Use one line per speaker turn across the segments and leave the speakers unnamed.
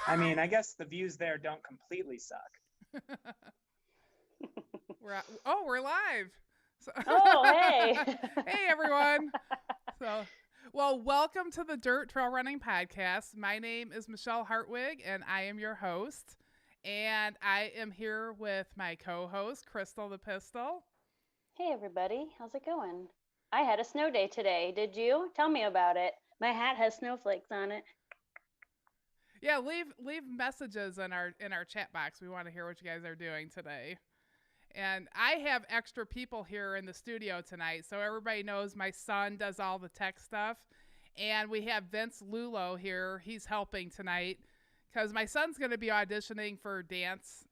I mean, I guess the views there don't completely suck.
We're live. So
Oh, hey.
hey everyone. So well, welcome to the Dirt Trail Running Podcast. My name is Michelle Hartwig and I am your host. And I am here with my co-host, Crystal the Pistol.
Hey, everybody. How's it going? I had a snow day today. Did you? Tell me about it. My hat has snowflakes on it.
Yeah, leave messages in our chat box. We want to hear what you guys are doing today. And I have extra people here in the studio tonight, so everybody knows my son does all the tech stuff. And we have Vince Lulo here. He's helping tonight because my son's going to be auditioning for dance,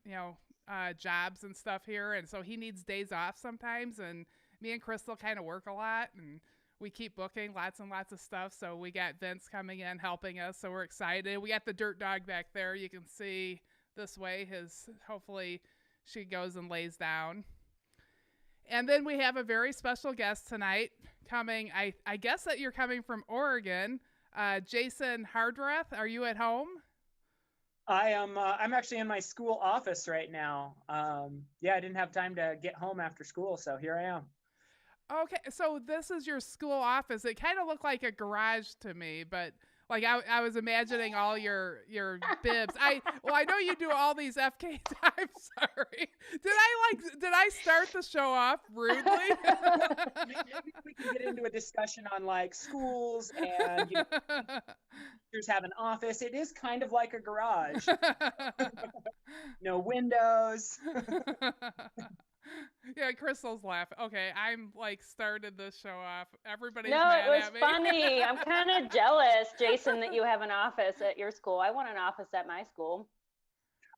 jobs and stuff here. And so he needs days off sometimes. And me and Crystal kind of work a lot, and we keep booking lots and lots of stuff. So we got Vince coming in helping us. So we're excited. We got the dirt dog back there. You can see this way. Hopefully she goes and lays down. And then we have a very special guest tonight coming. I guess that you're coming from Oregon. Jason Hardrath, are you at home?
I am. I'm actually in my school office right now. I didn't have time to get home after school, so here I am.
Okay, so this is your school office. It kind of looked like a garage to me, but like I was imagining all your bibs. I know you do all these FK. I'm sorry. Did I start the show off rudely?
Maybe we can get into a discussion on like schools and teachers have an office. It is kind of like a garage. No windows.
Yeah, Crystal's laughing. Okay, I'm like started this show off. Everybody's
No,
mad
it was
at me.
funny. I'm kind of jealous, Jason, that you have an office at your school. I want an office at my school.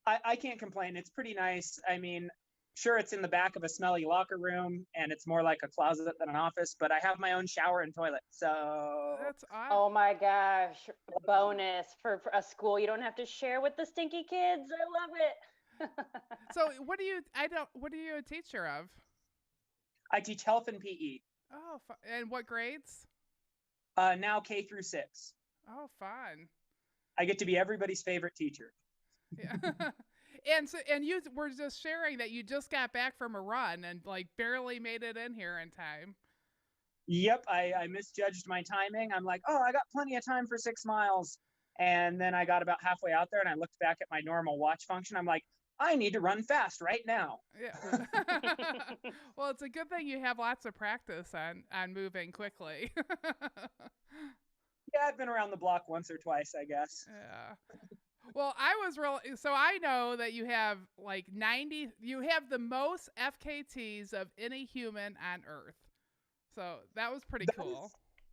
I can't complain. It's pretty nice. I mean, sure, it's in the back of a smelly locker room and it's more like a closet than an office, but I have my own shower and toilet. So
That's odd.
Oh my gosh, bonus for a school you don't have to share with the stinky kids. I love it.
So what do you a teacher of?
I teach health and PE.
Oh, and what grades?
Now K through 6.
Oh, fun.
I get to be everybody's favorite teacher.
Yeah. and you were just sharing that you just got back from a run and like barely made it in here in time.
Yep, I misjudged my timing. I'm like, oh, I got plenty of time for 6 miles. And then I got about halfway out there and I looked back at my normal watch function. I'm like, I need to run fast right now.
Yeah. Well, it's a good thing you have lots of practice on moving quickly.
Yeah, I've been around the block once or twice, I guess.
Yeah. Well, so I know that you have like 90, you have the most FKTs of any human on Earth. So that was pretty cool.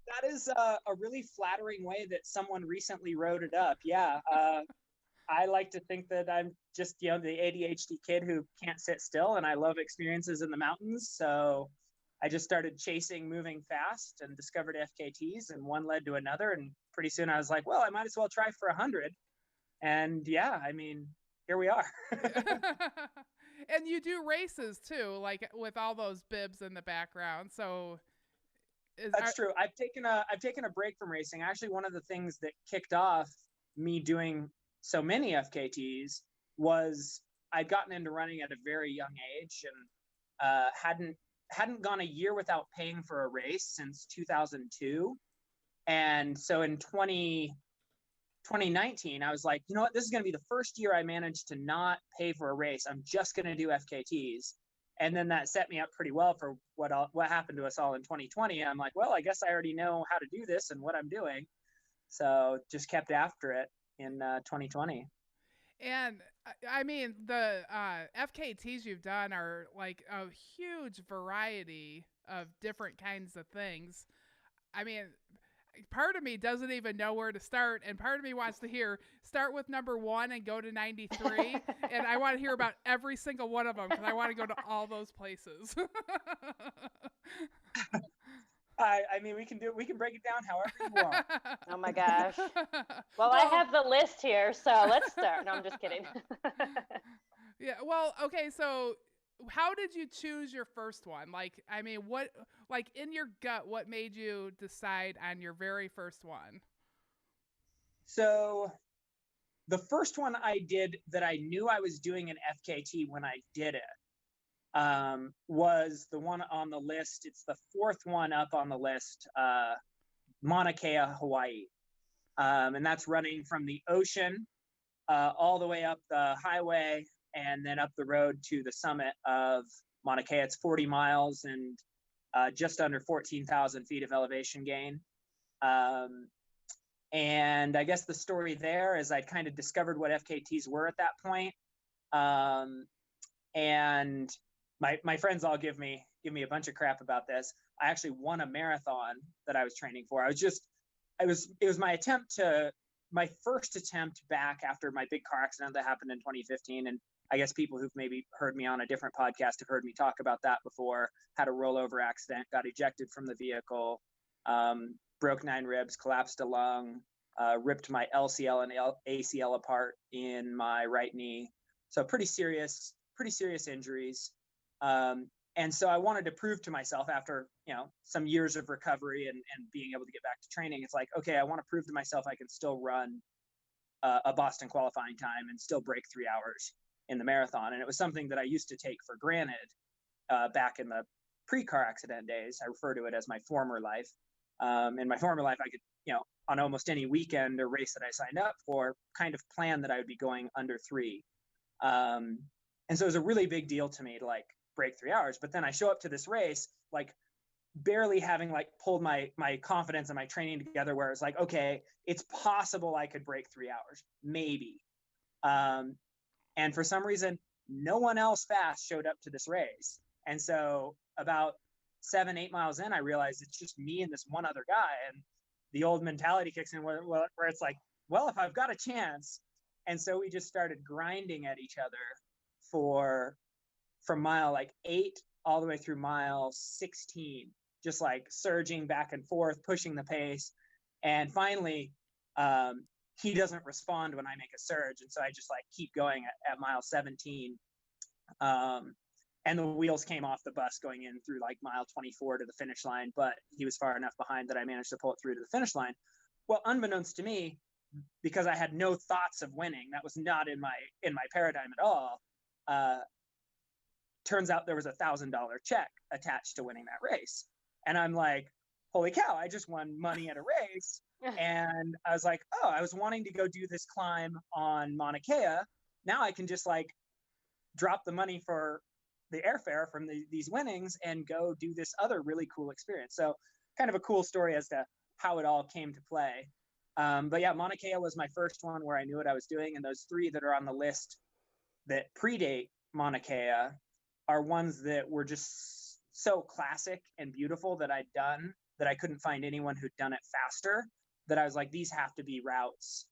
That is a really flattering way that someone recently wrote it up. Yeah. I like to think that I'm just, the ADHD kid who can't sit still, and I love experiences in the mountains. So I just started chasing moving fast and discovered FKTs, and one led to another. And pretty soon I was like, well, I might as well try for 100. And yeah, I mean, here we are.
And you do races too, like with all those bibs in the background. So
that's true. I've taken a break from racing. Actually, one of the things that kicked off me doing so many FKTs was I'd gotten into running at a very young age and hadn't gone a year without paying for a race since 2002. And so in 2019, I was like, you know what, this is going to be the first year I managed to not pay for a race. I'm just going to do FKTs. And then that set me up pretty well for what happened to us all in 2020. I'm like, well, I guess I already know how to do this and what I'm doing. So just kept after it in 2020.
And I mean, the FKTs you've done are like a huge variety of different kinds of things. I mean, part of me doesn't even know where to start, and part of me wants to start with number 1 and go to 93, and I want to hear about every single one of them because I want to go to all those places.
I mean, we can break it down however you want.
Oh my gosh. Well, I have the list here, so let's start. No, I'm just kidding.
Yeah. Well, okay. So how did you choose your first one? Like, I mean, like in your gut, what made you decide on your very first one?
So the first one I did that I knew I was doing an FKT when I did it was the one on the list. It's the fourth one up on the list, Mauna Kea, Hawaii. And that's running from the ocean all the way up the highway and then up the road to the summit of Mauna Kea. It's 40 miles and just under 14,000 feet of elevation gain. And I guess the story there is I'd kind of discovered what FKTs were at that point. And my friends all give me a bunch of crap about this. I actually won a marathon that I was training for. It was my first attempt back after my big car accident that happened in 2015. And I guess people who've maybe heard me on a different podcast have heard me talk about that before. Had a rollover accident, got ejected from the vehicle, broke 9 ribs, collapsed a lung, ripped my LCL and ACL apart in my right knee. So pretty serious injuries. And so I wanted to prove to myself after, some years of recovery and being able to get back to training, it's like, okay, I want to prove to myself I can still run a Boston qualifying time and still break 3 hours in the marathon. And it was something that I used to take for granted back in the pre-car accident days. I refer to it as my former life. In my former life, I could, on almost any weekend or race that I signed up for, kind of plan that I would be going under 3. And so it was a really big deal to me to break 3 hours. But then I show up to this race, barely having pulled my confidence and my training together, where it's like, okay, it's possible I could break 3 hours, maybe. And for some reason, no one else fast showed up to this race. And so about 7-8 miles in, I realized it's just me and this one other guy. And the old mentality kicks in where it's like, well, if I've got a chance. And so we just started grinding at each other from mile 8 all the way through mile 16, just surging back and forth, pushing the pace. And finally, he doesn't respond when I make a surge. And so I just keep going at mile 17. And the wheels came off the bus going in through mile 24 to the finish line, but he was far enough behind that I managed to pull it through to the finish line. Well, unbeknownst to me, because I had no thoughts of winning, that was not in my paradigm at all. Turns out there was $1,000 check attached to winning that race. And I'm like, holy cow, I just won money at a race. And I was like, oh, I was wanting to go do this climb on Mauna Kea. Now I can just drop the money for the airfare from these winnings and go do this other really cool experience. So kind of a cool story as to how it all came to play. But yeah, Mauna Kea was my first one where I knew what I was doing. And those 3 that are on the list that predate Mauna Kea are ones that were just so classic and beautiful that I'd done, that I couldn't find anyone who'd done it faster, that I was like, these have to be routes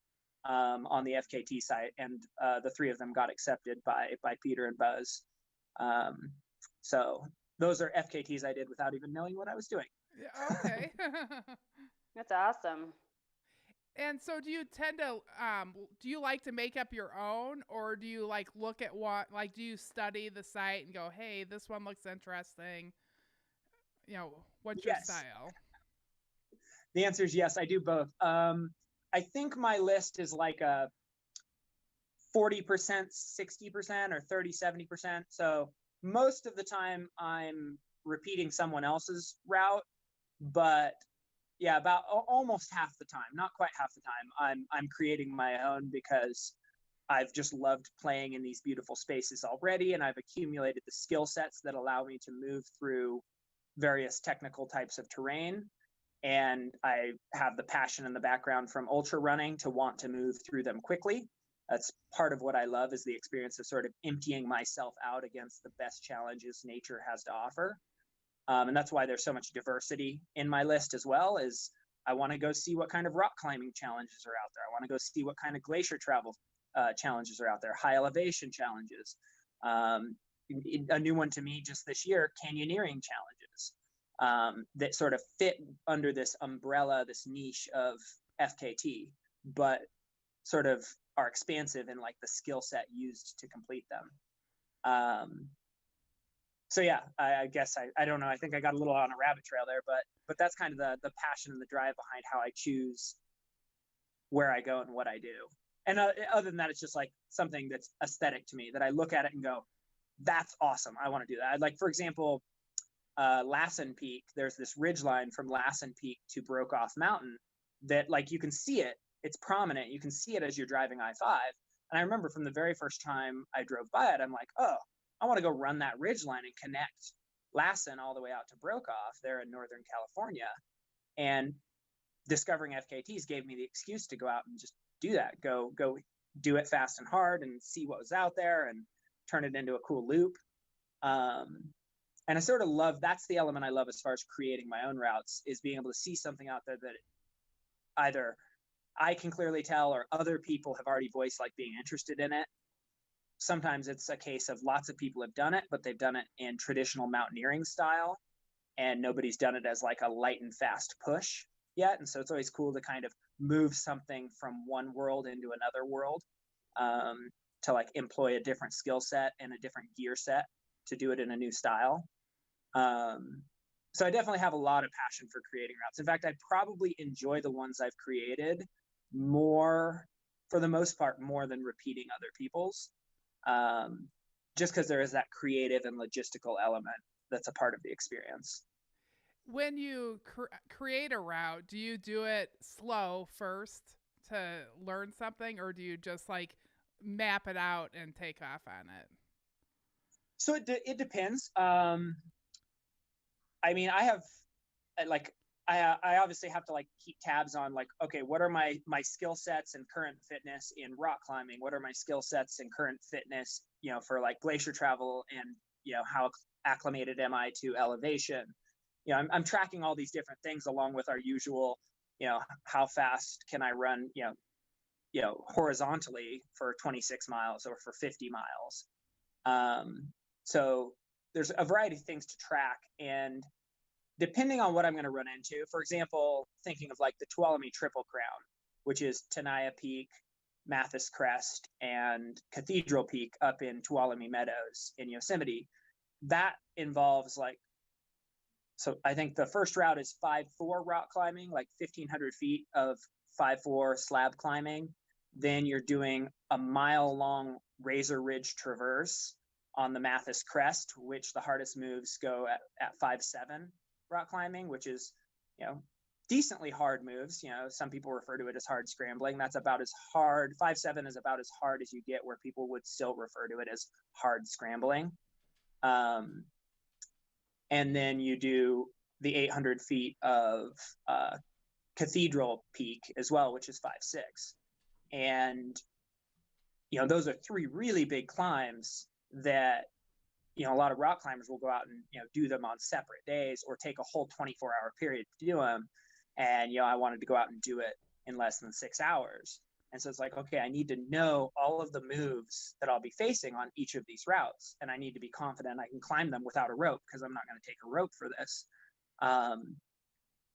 on the FKT site. And the 3 of them got accepted by Peter and Buzz. So those are FKTs I did without even knowing what I was doing.
Okay.
That's awesome.
And so do you tend to, do you like to make up your own, or do you look at what, do you study the site and go, hey, this one looks interesting? What's your style?
The answer is yes, I do both. I think my list is a 40%, 60% or 30-70%. So most of the time I'm repeating someone else's route, but yeah, about almost half the time, not quite half the time, I'm creating my own, because I've just loved playing in these beautiful spaces already, and I've accumulated the skill sets that allow me to move through various technical types of terrain. And I have the passion and the background from ultra running to want to move through them quickly. That's part of what I love, is the experience of sort of emptying myself out against the best challenges nature has to offer. And that's why there's so much diversity in my list as well. Is I want to go see what kind of rock climbing challenges are out there. I want to go see what kind of glacier travel challenges are out there, high elevation challenges. A new one to me just this year, canyoneering challenges that sort of fit under this umbrella, this niche of FKT, but sort of are expansive in the skill set used to complete them. So yeah, I guess I don't know. I think I got a little on a rabbit trail there, but that's kind of the passion and the drive behind how I choose where I go and what I do. And other than that, it's just like something that's aesthetic to me that I look at it and go, that's awesome. I want to do that. Like, for example, Lassen Peak, there's this ridge line from Lassen Peak to Broke-Off Mountain that, like, you can see it. It's prominent. You can see it as you're driving I-5. And I remember from the very first time I drove by it, I'm like, oh, I want to go run that ridge line and connect Lassen all the way out to Broke-Off there in Northern California. And discovering FKTs gave me the excuse to go out and just do that. Go do it fast and hard and see what was out there and turn it into a cool loop. And I sort of love, that's the element I love as far as creating my own routes, is being able to see something out there that either I can clearly tell or other people have already voiced like being interested in it. Sometimes it's a case of lots of people have done it, but they've done it in traditional mountaineering style, and nobody's done it as like a light and fast push yet. And so it's always cool to kind of move something from one world into another world, to like employ a different skill set and a different gear set to do it in a new style. So I definitely have a lot of passion for creating routes. In fact, I probably enjoy the ones I've created more, for the most part, more than repeating other people's, just because there is that creative and logistical element that's a part of the experience.
When you create a route, do you do it slow first to learn something, or do you just like map it out and take off on it?
So it depends. I mean, I have like, I obviously have to like keep tabs on like, okay, what are my skill sets and current fitness in rock climbing? What are my skill sets and current fitness, for like glacier travel, and, how acclimated am I to elevation? I'm tracking all these different things along with our usual, how fast can I run, horizontally for 26 miles or for 50 miles. So there's a variety of things to track, and depending on what I'm going to run into, for example, thinking of like the Tuolumne Triple Crown, which is Tenaya Peak, Mathis Crest, and Cathedral Peak up in Tuolumne Meadows in Yosemite, that involves like, so I think the first route is 5-4 rock climbing, like 1,500 feet of 5-4 slab climbing. Then you're doing a mile-long Razor Ridge traverse on the Mathis Crest, which the hardest moves go at 5-7 rock climbing, which is, decently hard moves. Some people refer to it as hard scrambling. That's about as hard. 5-7 is about as hard as you get, where people would still refer to it as hard scrambling. And then you do the 800 feet of Cathedral Peak as well, which is 5-6. And, those are three really big climbs that, a lot of rock climbers will go out and, do them on separate days or take a whole 24-hour period to do them. And, I wanted to go out and do it in less than 6 hours. And so it's like, okay, I need to know all of the moves that I'll be facing on each of these routes. And I need to be confident I can climb them without a rope, because I'm not going to take a rope for this.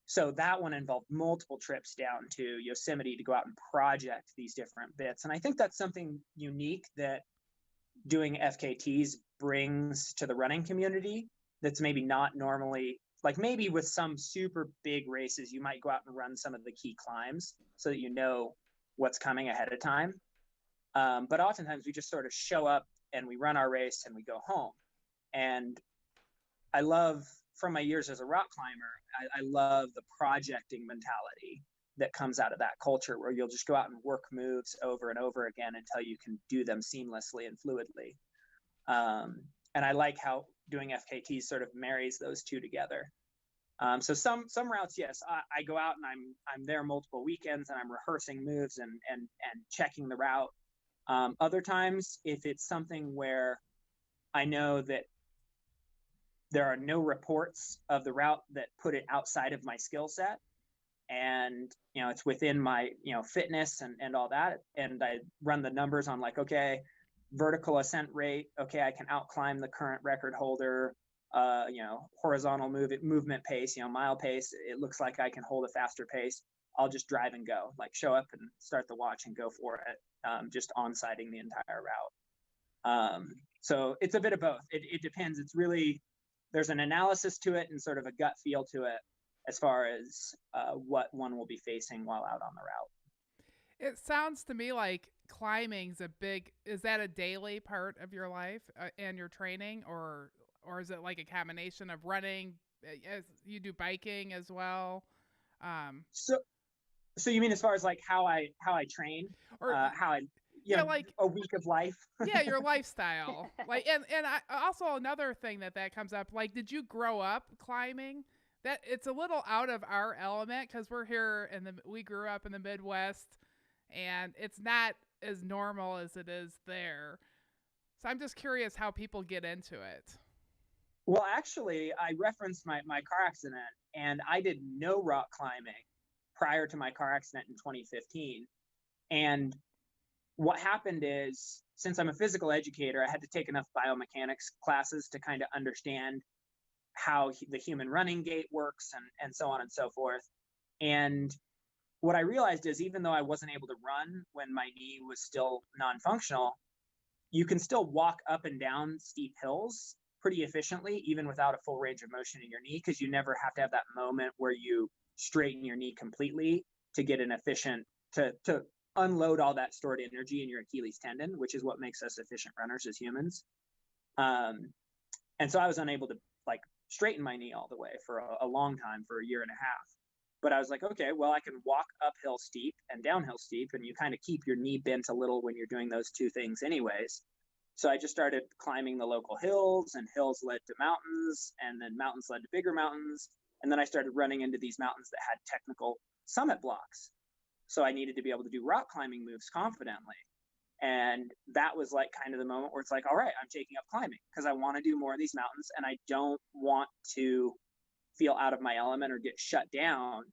So that one involved multiple trips down to Yosemite to go out and project these different bits. And I think that's something unique that doing FKTs brings to the running community that's maybe not normally, like maybe with some super big races, you might go out and run some of the key climbs so that you know what's coming ahead of time. But oftentimes we just sort of show up and we run our race and we go home. And I love, from my years as a rock climber, I love the projecting mentality that comes out of that culture, where you'll just go out and work moves over and over again until you can do them seamlessly and fluidly. And I like how doing FKTs sort of marries those two together. So some routes, yes, I go out and I'm there multiple weekends and I'm rehearsing moves and checking the route. Other times, if it's something where I know that there are no reports of the route that put it outside of my skill set, and it's within my fitness and all that, and I run the numbers on like, okay, vertical ascent rate, okay, I can outclimb the current record holder, horizontal movement pace, mile pace, it looks like I can hold a faster pace, I'll just drive and go, like show up and start the watch and go for it, just on-sighting the entire route. So it's a bit of both. It depends. It's really, there's an analysis to it and sort of a gut feel to it as far as what one will be facing while out on the route.
It sounds to me like climbing's is that a daily part of your life and your training, or is it like a combination of running, as you do biking as well? Um,
So so you mean as far as like how I train,
or
how I,
yeah, like
a week of life?
yeah, your lifestyle. Like, and I also another thing that comes up. Like, did you grow up climbing? That it's a little out of our element because we grew up in the Midwest, and it's not as normal as it is there. So I'm just curious how people get into it.
Well, actually, I referenced my car accident, and I did no rock climbing prior to my car accident in 2015. And what happened is, since I'm a physical educator, I had to take enough biomechanics classes to kind of understand how the human running gait works and so on and so forth. And what I realized is, even though I wasn't able to run when my knee was still non-functional, you can still walk up and down steep hills pretty efficiently, even without a full range of motion in your knee, because you never have to have that moment where you straighten your knee completely to get an efficient, to unload all that stored energy in your Achilles tendon, which is what makes us efficient runners as humans. And so I was unable to like straighten my knee all the way for a long time, for a year and a half. But I was like, okay, well, I can walk uphill steep and downhill steep, and you kind of keep your knee bent a little when you're doing those two things anyways. So I just started climbing the local hills, and hills led to mountains, and then mountains led to bigger mountains. And then I started running into these mountains that had technical summit blocks. So I needed to be able to do rock climbing moves confidently. And that was like kind of the moment where it's like, all right, I'm taking up climbing because I want to do more of these mountains, and I don't want to feel out of my element or get shut down.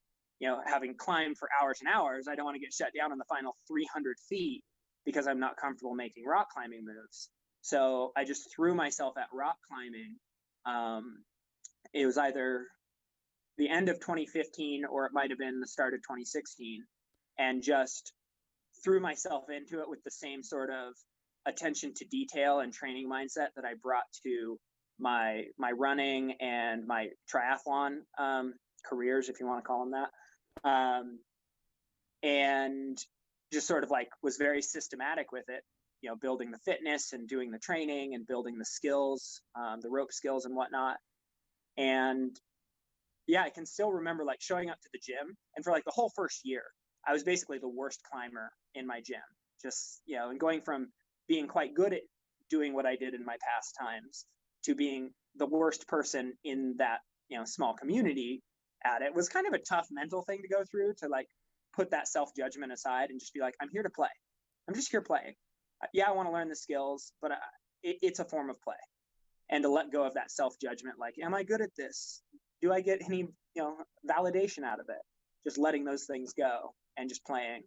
Having climbed for hours and hours, I don't want to get shut down in the final 300 feet because I'm not comfortable making rock climbing moves. So I just threw myself at rock climbing. It was either the end of 2015 or it might have been the start of 2016, and just threw myself into it with the same sort of attention to detail and training mindset that I brought to my running and my triathlon careers, if you want to call them that, and just sort of like was very systematic with it, building the fitness and doing the training and building the skills, the rope skills and whatnot. And yeah, I can still remember like showing up to the gym, and for like the whole first year, I was basically the worst climber in my gym. Just, and going from being quite good at doing what I did in my past times to being the worst person in that, small community at it was kind of a tough mental thing to go through, to like put that self-judgment aside and just be like, I'm here to play. I'm just here playing. Yeah, I want to learn the skills, but it's a form of play. And to let go of that self-judgment, like, am I good at this? Do I get any, validation out of it? Just letting those things go and just playing.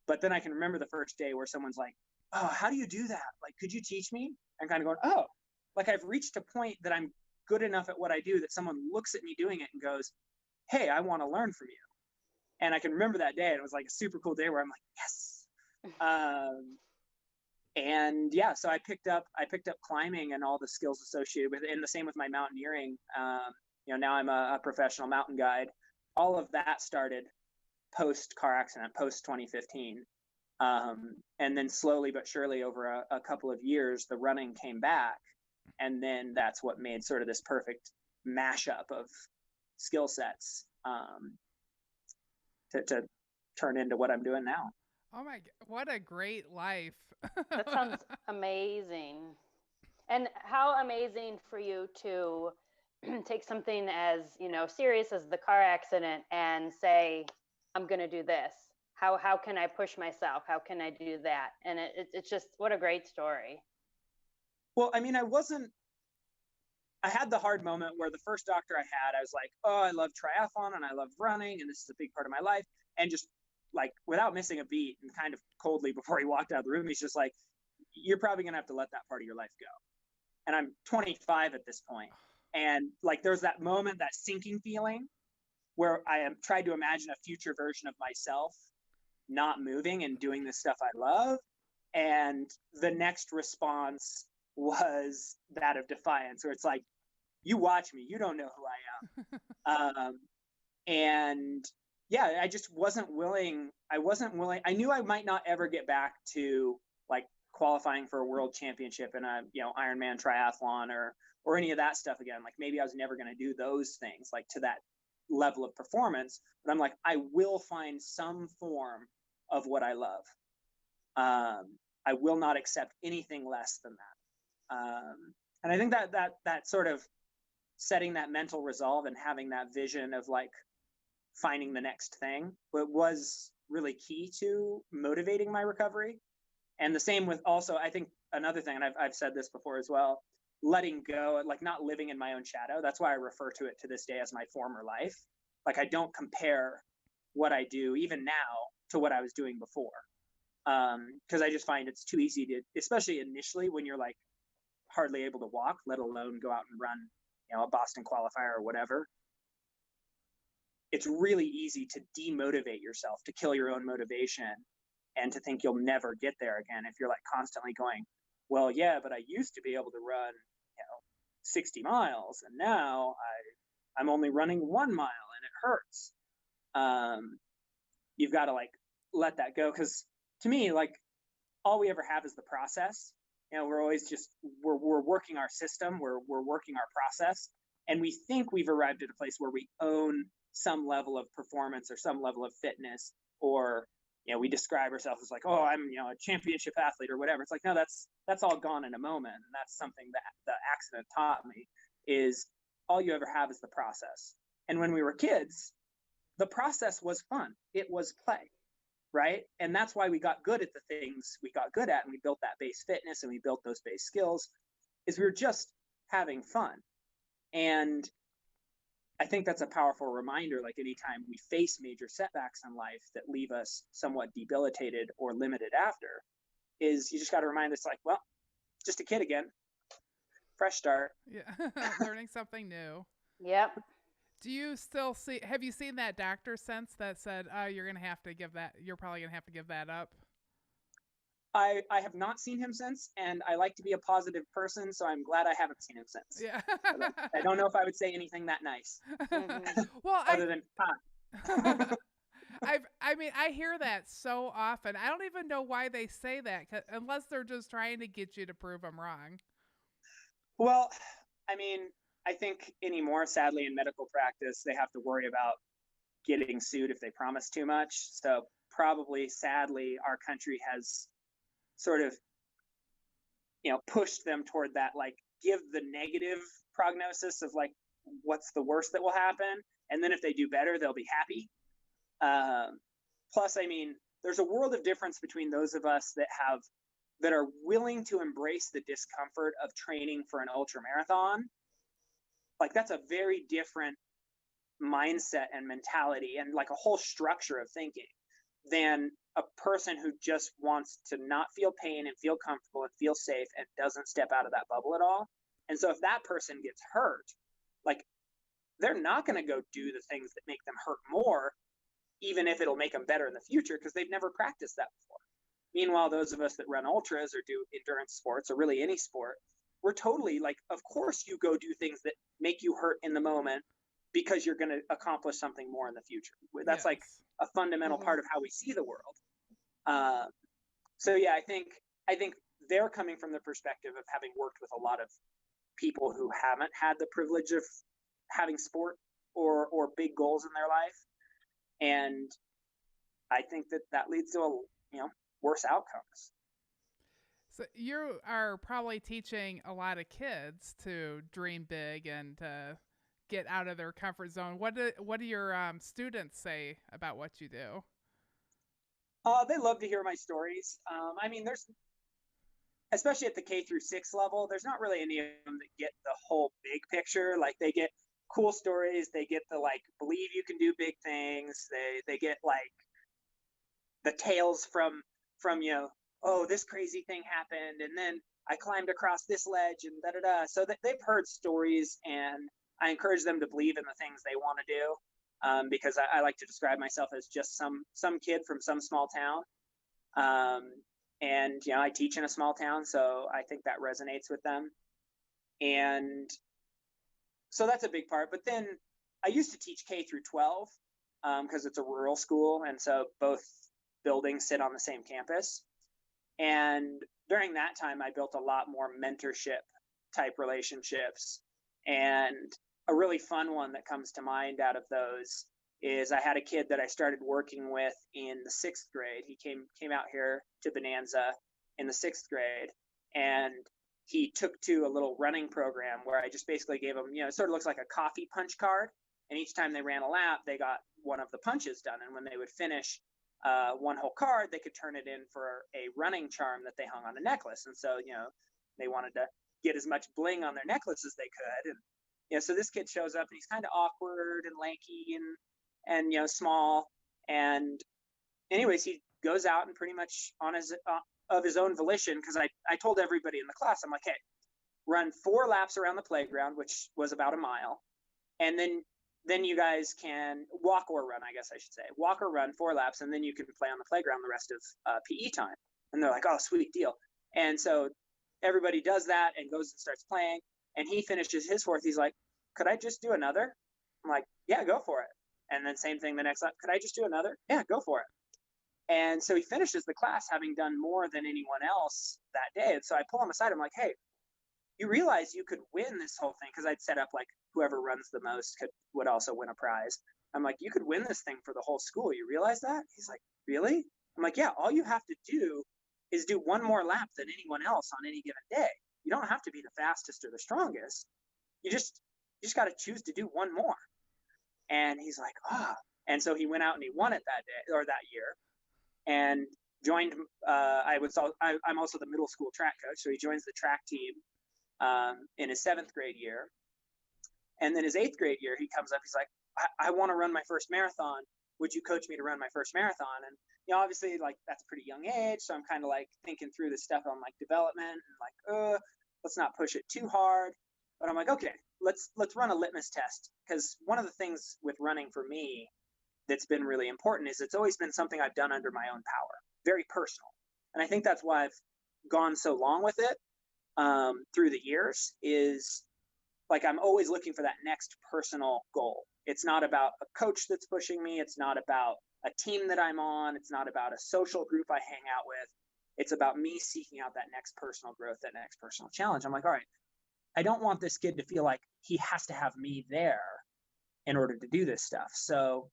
But then I can remember the first day where someone's like, oh, how do you do that? Like, could you teach me? And kind of going, oh, like I've reached a point that I'm good enough at what I do that someone looks at me doing it and goes, hey, I want to learn from you. And I can remember that day, and it was like a super cool day where I'm like, yes. And yeah, so I picked up climbing and all the skills associated with it, and the same with my mountaineering. Now I'm a professional mountain guide. All of that started post car accident, post 2015. And then slowly but surely over a couple of years, the running came back. And then that's what made sort of this perfect mashup of skill sets to turn into what I'm doing now.
Oh my, what a great life.
That sounds amazing. And how amazing for you to take something as, serious as the car accident and say, I'm going to do this. How can I push myself? How can I do that? And it's just, what a great story.
Well, I mean, I had the hard moment where the first doctor I had, I was like, oh, I love triathlon and I love running, and this is a big part of my life. And just like, without missing a beat, and kind of coldly before he walked out of the room, he's just like, you're probably going to have to let that part of your life go. And I'm 25 at this point. And like, there's that moment, that sinking feeling where I am tried to imagine a future version of myself not moving and doing the stuff I love. And the next response was that of defiance, where it's like, you watch me, you don't know who I am. And yeah, I just wasn't willing. I knew I might not ever get back to like qualifying for a world championship in a, Ironman triathlon or any of that stuff again. Like maybe I was never going to do those things like to that level of performance, but I'm like, I will find some form of what I love. I will not accept anything less than that. And I think that sort of setting that mental resolve and having that vision of like finding the next thing was really key to motivating my recovery. And the same with also, I think another thing, and I've said this before as well, letting go, like not living in my own shadow. That's why I refer to it to this day as my former life. Like I don't compare what I do even now to what I was doing before. Because I just find it's too easy to, especially initially when you're like hardly able to walk, let alone go out and run, a Boston qualifier or whatever. It's really easy to demotivate yourself, to kill your own motivation, and to think you'll never get there again if you're like constantly going, well, yeah, but I used to be able to run, 60 miles, and now I'm only running 1 mile and it hurts. You've got to like let that go, because to me, like all we ever have is the process. We're always just we're working our system, we're working our process, and we think we've arrived at a place where we own some level of performance or some level of fitness, or we describe ourselves as like, oh, I'm a championship athlete or whatever. It's like, no, that's all gone in a moment. And that's something that the accident taught me, is all you ever have is the process. And when we were kids, the process was fun. It was play, right? And that's why we got good at the things we got good at, and we built that base fitness and we built those base skills, is we were just having fun. And I think that's a powerful reminder, like anytime we face major setbacks in life that leave us somewhat debilitated or limited after, is you just got to remind us like, well, just a kid again, fresh start.
Yeah. Learning something new.
Yep.
Do you still have you seen that doctor since that said, you're probably going to have to give that up?
I have not seen him since, and I like to be a positive person, so I'm glad I haven't seen him since.
Yeah.
I don't know if I would say anything that nice.
Mm-hmm. Well,
other than
I hear that so often. I don't even know why they say that, unless they're just trying to get you to prove them wrong.
Well, I think anymore, sadly, in medical practice, they have to worry about getting sued if they promise too much. So probably, sadly, our country has sort of, pushed them toward that, like give the negative prognosis of like, what's the worst that will happen? And then if they do better, they'll be happy. Plus, there's a world of difference between those of us that are willing to embrace the discomfort of training for an ultra marathon. Like that's a very different mindset and mentality and like a whole structure of thinking than a person who just wants to not feel pain and feel comfortable and feel safe and doesn't step out of that bubble at all. And so if that person gets hurt, like they're not going to go do the things that make them hurt more, even if it'll make them better in the future, because they've never practiced that before. Meanwhile, those of us that run ultras or do endurance sports or really any sport, we're totally like, of course you go do things that make you hurt in the moment because you're going to accomplish something more in the future. That's like a fundamental part of how we see the world. So yeah, I think they're coming from the perspective of having worked with a lot of people who haven't had the privilege of having sport or big goals in their life. And I think that leads to worse outcomes.
So you are probably teaching a lot of kids to dream big and to get out of their comfort zone. What do your students say about what you do?
They love to hear my stories. There's, especially at the K through 6 level, there's not really any of them that get the whole big picture. Like they get cool stories. They get the like, believe you can do big things. They get like the tales from oh, this crazy thing happened, and then I climbed across this ledge and da-da-da. So they've heard stories, and I encourage them to believe in the things they want to do, because I like to describe myself as just some kid from some small town. And, I teach in a small town, so I think that resonates with them. And so that's a big part. But then I used to teach K through 12, because it's a rural school. And so both buildings sit on the same campus. And during that time, I built a lot more mentorship type relationships. And a really fun one that comes to mind out of those is I had a kid that I started working with in the 6th grade. He came out here to Bonanza in the 6th grade, and he took to a little running program where I just basically gave him, it sort of looks like a coffee punch card. And each time they ran a lap, they got one of the punches done. And when they would finish one whole card, they could turn it in for a running charm that they hung on a necklace. And so, they wanted to get as much bling on their necklace as they could. And, so this kid shows up and he's kind of awkward and lanky and small. And anyways, he goes out and pretty much on of his own volition, because I told everybody in the class, I'm like, hey, run 4 laps around the playground, which was about a mile. And then you guys can walk or run, I guess I should say. Walk or run 4 laps, and then you can play on the playground the rest of PE time. And they're like, oh, sweet deal. And so everybody does that and goes and starts playing. And he finishes his 4th. He's like, could I just do another? I'm like, yeah, go for it. And then same thing the next lap. Could I just do another? Yeah, go for it. And so he finishes the class having done more than anyone else that day. And so I pull him aside. I'm like, hey, you realize you could win this whole thing? Because I'd set up like whoever runs the most would also win a prize. I'm like, you could win this thing for the whole school. You realize that? He's like, really? I'm like, yeah, all you have to do is do one more lap than anyone else on any given day. You don't have to be the fastest or the strongest. You just got to choose to do one more. And he's like, ah. And so he went out and he won it that day or that year, and joined. I'm also the middle school track coach, so he joins the track team in his 7th grade year. And then his 8th grade year, he comes up. He's like, I want to run my first marathon. Would you coach me to run my first marathon? And obviously, like, that's a pretty young age, so I'm kind of like thinking through this stuff on like development and like, let's not push it too hard. But I'm like, okay, let's run a litmus test, because one of the things with running for me that's been really important is it's always been something I've done under my own power, very personal. And I think that's why I've gone so long with it through the years, is like I'm always looking for that next personal goal. It's not about a coach that's pushing me. It's not about a team that I'm on. It's not about a social group I hang out with. It's about me seeking out that next personal growth, that next personal challenge. I'm like, all right, I don't want this kid to feel like he has to have me there in order to do this stuff. So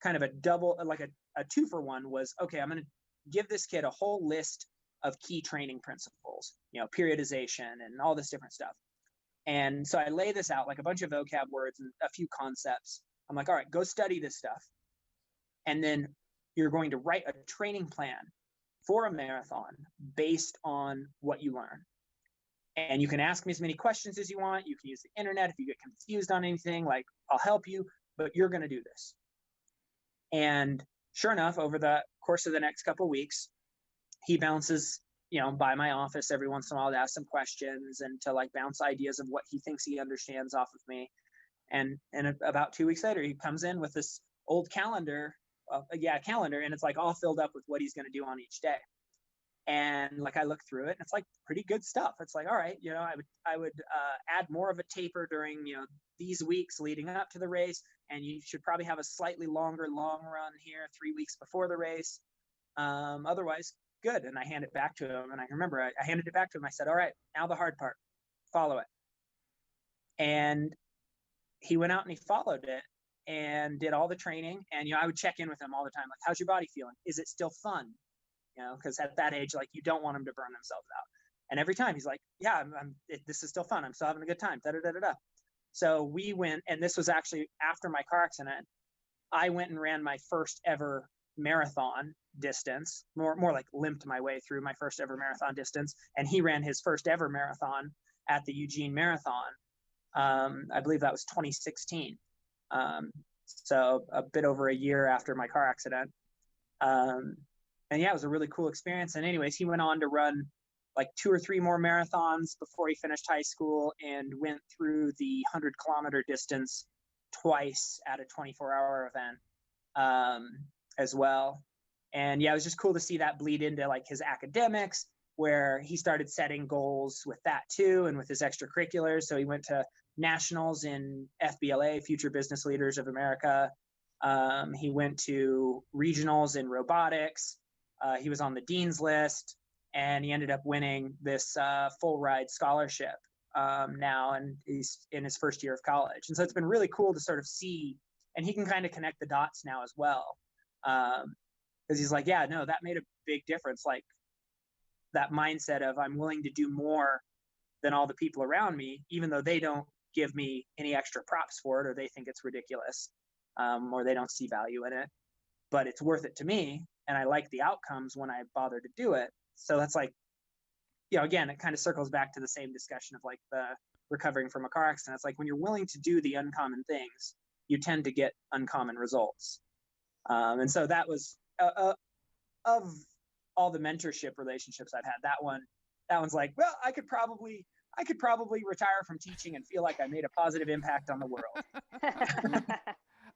kind of a double, like a 2-for-1 was, okay, I'm going to give this kid a whole list of key training principles, periodization and all this different stuff. And so I lay this out, like a bunch of vocab words and a few concepts. I'm like, all right, go study this stuff. And then you're going to write a training plan for a marathon based on what you learn. And you can ask me as many questions as you want. You can use the internet if you get confused on anything, like I'll help you, but you're going to do this. And sure enough, over the course of the next couple of weeks, he bounces, by my office every once in a while to ask some questions and to like bounce ideas of what he thinks he understands off of me. And about 2 weeks later, he comes in with this old calendar, and it's like all filled up with what he's going to do on each day. And like I look through it, and it's like pretty good stuff. It's like, all right, I would add more of a taper during these weeks leading up to the race, and you should probably have a slightly longer long run here 3 weeks before the race. Otherwise, good. And I hand it back to him, and I remember I handed it back to him. I said, all right, now the hard part, follow it. And he went out and he followed it and did all the training. And I would check in with him all the time, like, how's your body feeling? Is it still fun? Because at that age, like, you don't want them to burn themselves out. And every time he's like, yeah, this is still fun. I'm still having a good time. Da-da-da-da-da. So we went, and this was actually after my car accident. I went and ran my first ever marathon distance, more like limped my way through my first ever marathon distance. And he ran his first ever marathon at the Eugene Marathon. I believe that was 2016. So a bit over a year after my car accident. And yeah, it was a really cool experience. And anyways, he went on to run like 2 or 3 more marathons before he finished high school, and went through the 100-kilometer distance twice at a 24-hour event as well. And yeah, it was just cool to see that bleed into like his academics, where he started setting goals with that too, and with his extracurriculars. So he went to nationals in FBLA, Future Business Leaders of America. He went to regionals in robotics. He was on the dean's list, and he ended up winning this full ride scholarship now, and he's in his first year of college. And so it's been really cool to sort of see, and he can kind of connect the dots now as well. Because he's like, yeah, no, that made a big difference. Like that mindset of I'm willing to do more than all the people around me, even though they don't give me any extra props for it, or they think it's ridiculous, or they don't see value in it, but it's worth it to me. And I like the outcomes when I bother to do it. So that's like, again, it kind of circles back to the same discussion of like the recovering from a car accident. It's like when you're willing to do the uncommon things, you tend to get uncommon results. And so that was of all the mentorship relationships I've had, that one's like, well, I could probably retire from teaching and feel like I made a positive impact on the world.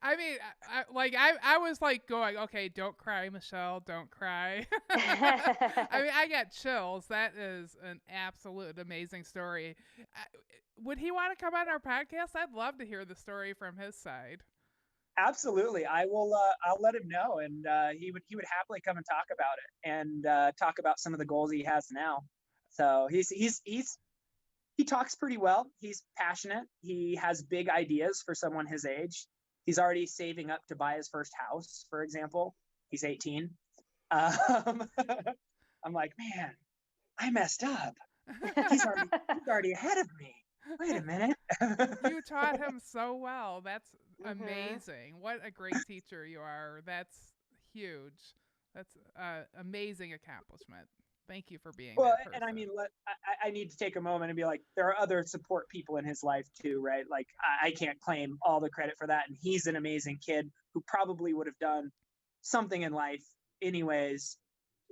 I mean, I was like going, okay, don't cry, Michelle, don't cry. I mean, I got chills. That is an absolute amazing story. Would he want to come on our podcast? I'd love to hear the story from his side.
Absolutely. I will. I'll let him know, and he would happily come and talk about it, and talk about some of the goals he has now. So he talks pretty well. He's passionate. He has big ideas for someone his age. He's already saving up to buy his first house, for example. He's 18. I'm like, man, I messed up. He's already ahead of me. Wait a minute.
You taught him so well. That's amazing. What a great teacher you are. That's huge. That's an amazing accomplishment. Thank you for being that person.
And I mean, I need to take a moment and be like, there are other support people in his life too, right? Like I can't claim all the credit for that. And he's an amazing kid who probably would have done something in life anyways.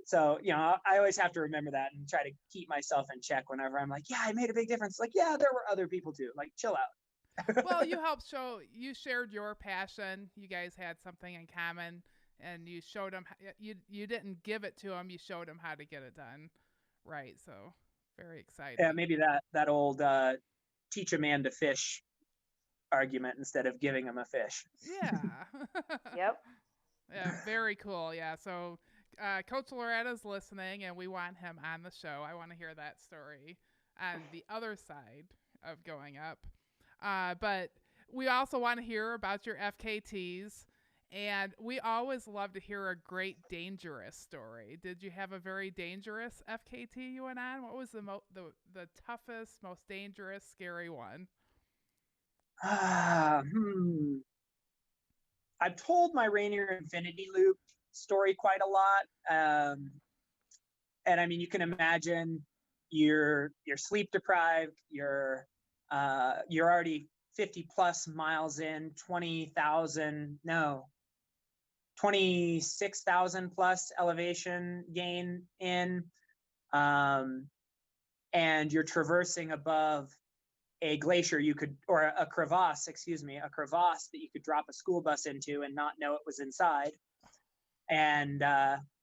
So, I always have to remember that and try to keep myself in check whenever I'm like, yeah, I made a big difference. Like, yeah, there were other people too. Like, chill out.
Well, you shared your passion. You guys had something in common. And you showed him, you didn't give it to him, you showed him how to get it done. Right. So very exciting.
Yeah, maybe that old teach a man to fish argument instead of giving him a fish.
Yeah.
Yep.
Yeah, very cool. Yeah. So Coach Loretta's listening, and we want him on the show. I want to hear that story on the other side of going up. But we also want to hear about your FKTs. And we always love to hear a great dangerous story. Did you have a very dangerous FKT you went on? What was the toughest, most dangerous, scary one?
I've told my Rainier Infinity Loop story quite a lot. And I mean, you can imagine you're sleep deprived, you're already 50 plus miles in, 26,000 plus elevation gain in, and you're traversing above a glacier or a crevasse that you could drop a school bus into and not know it was inside. And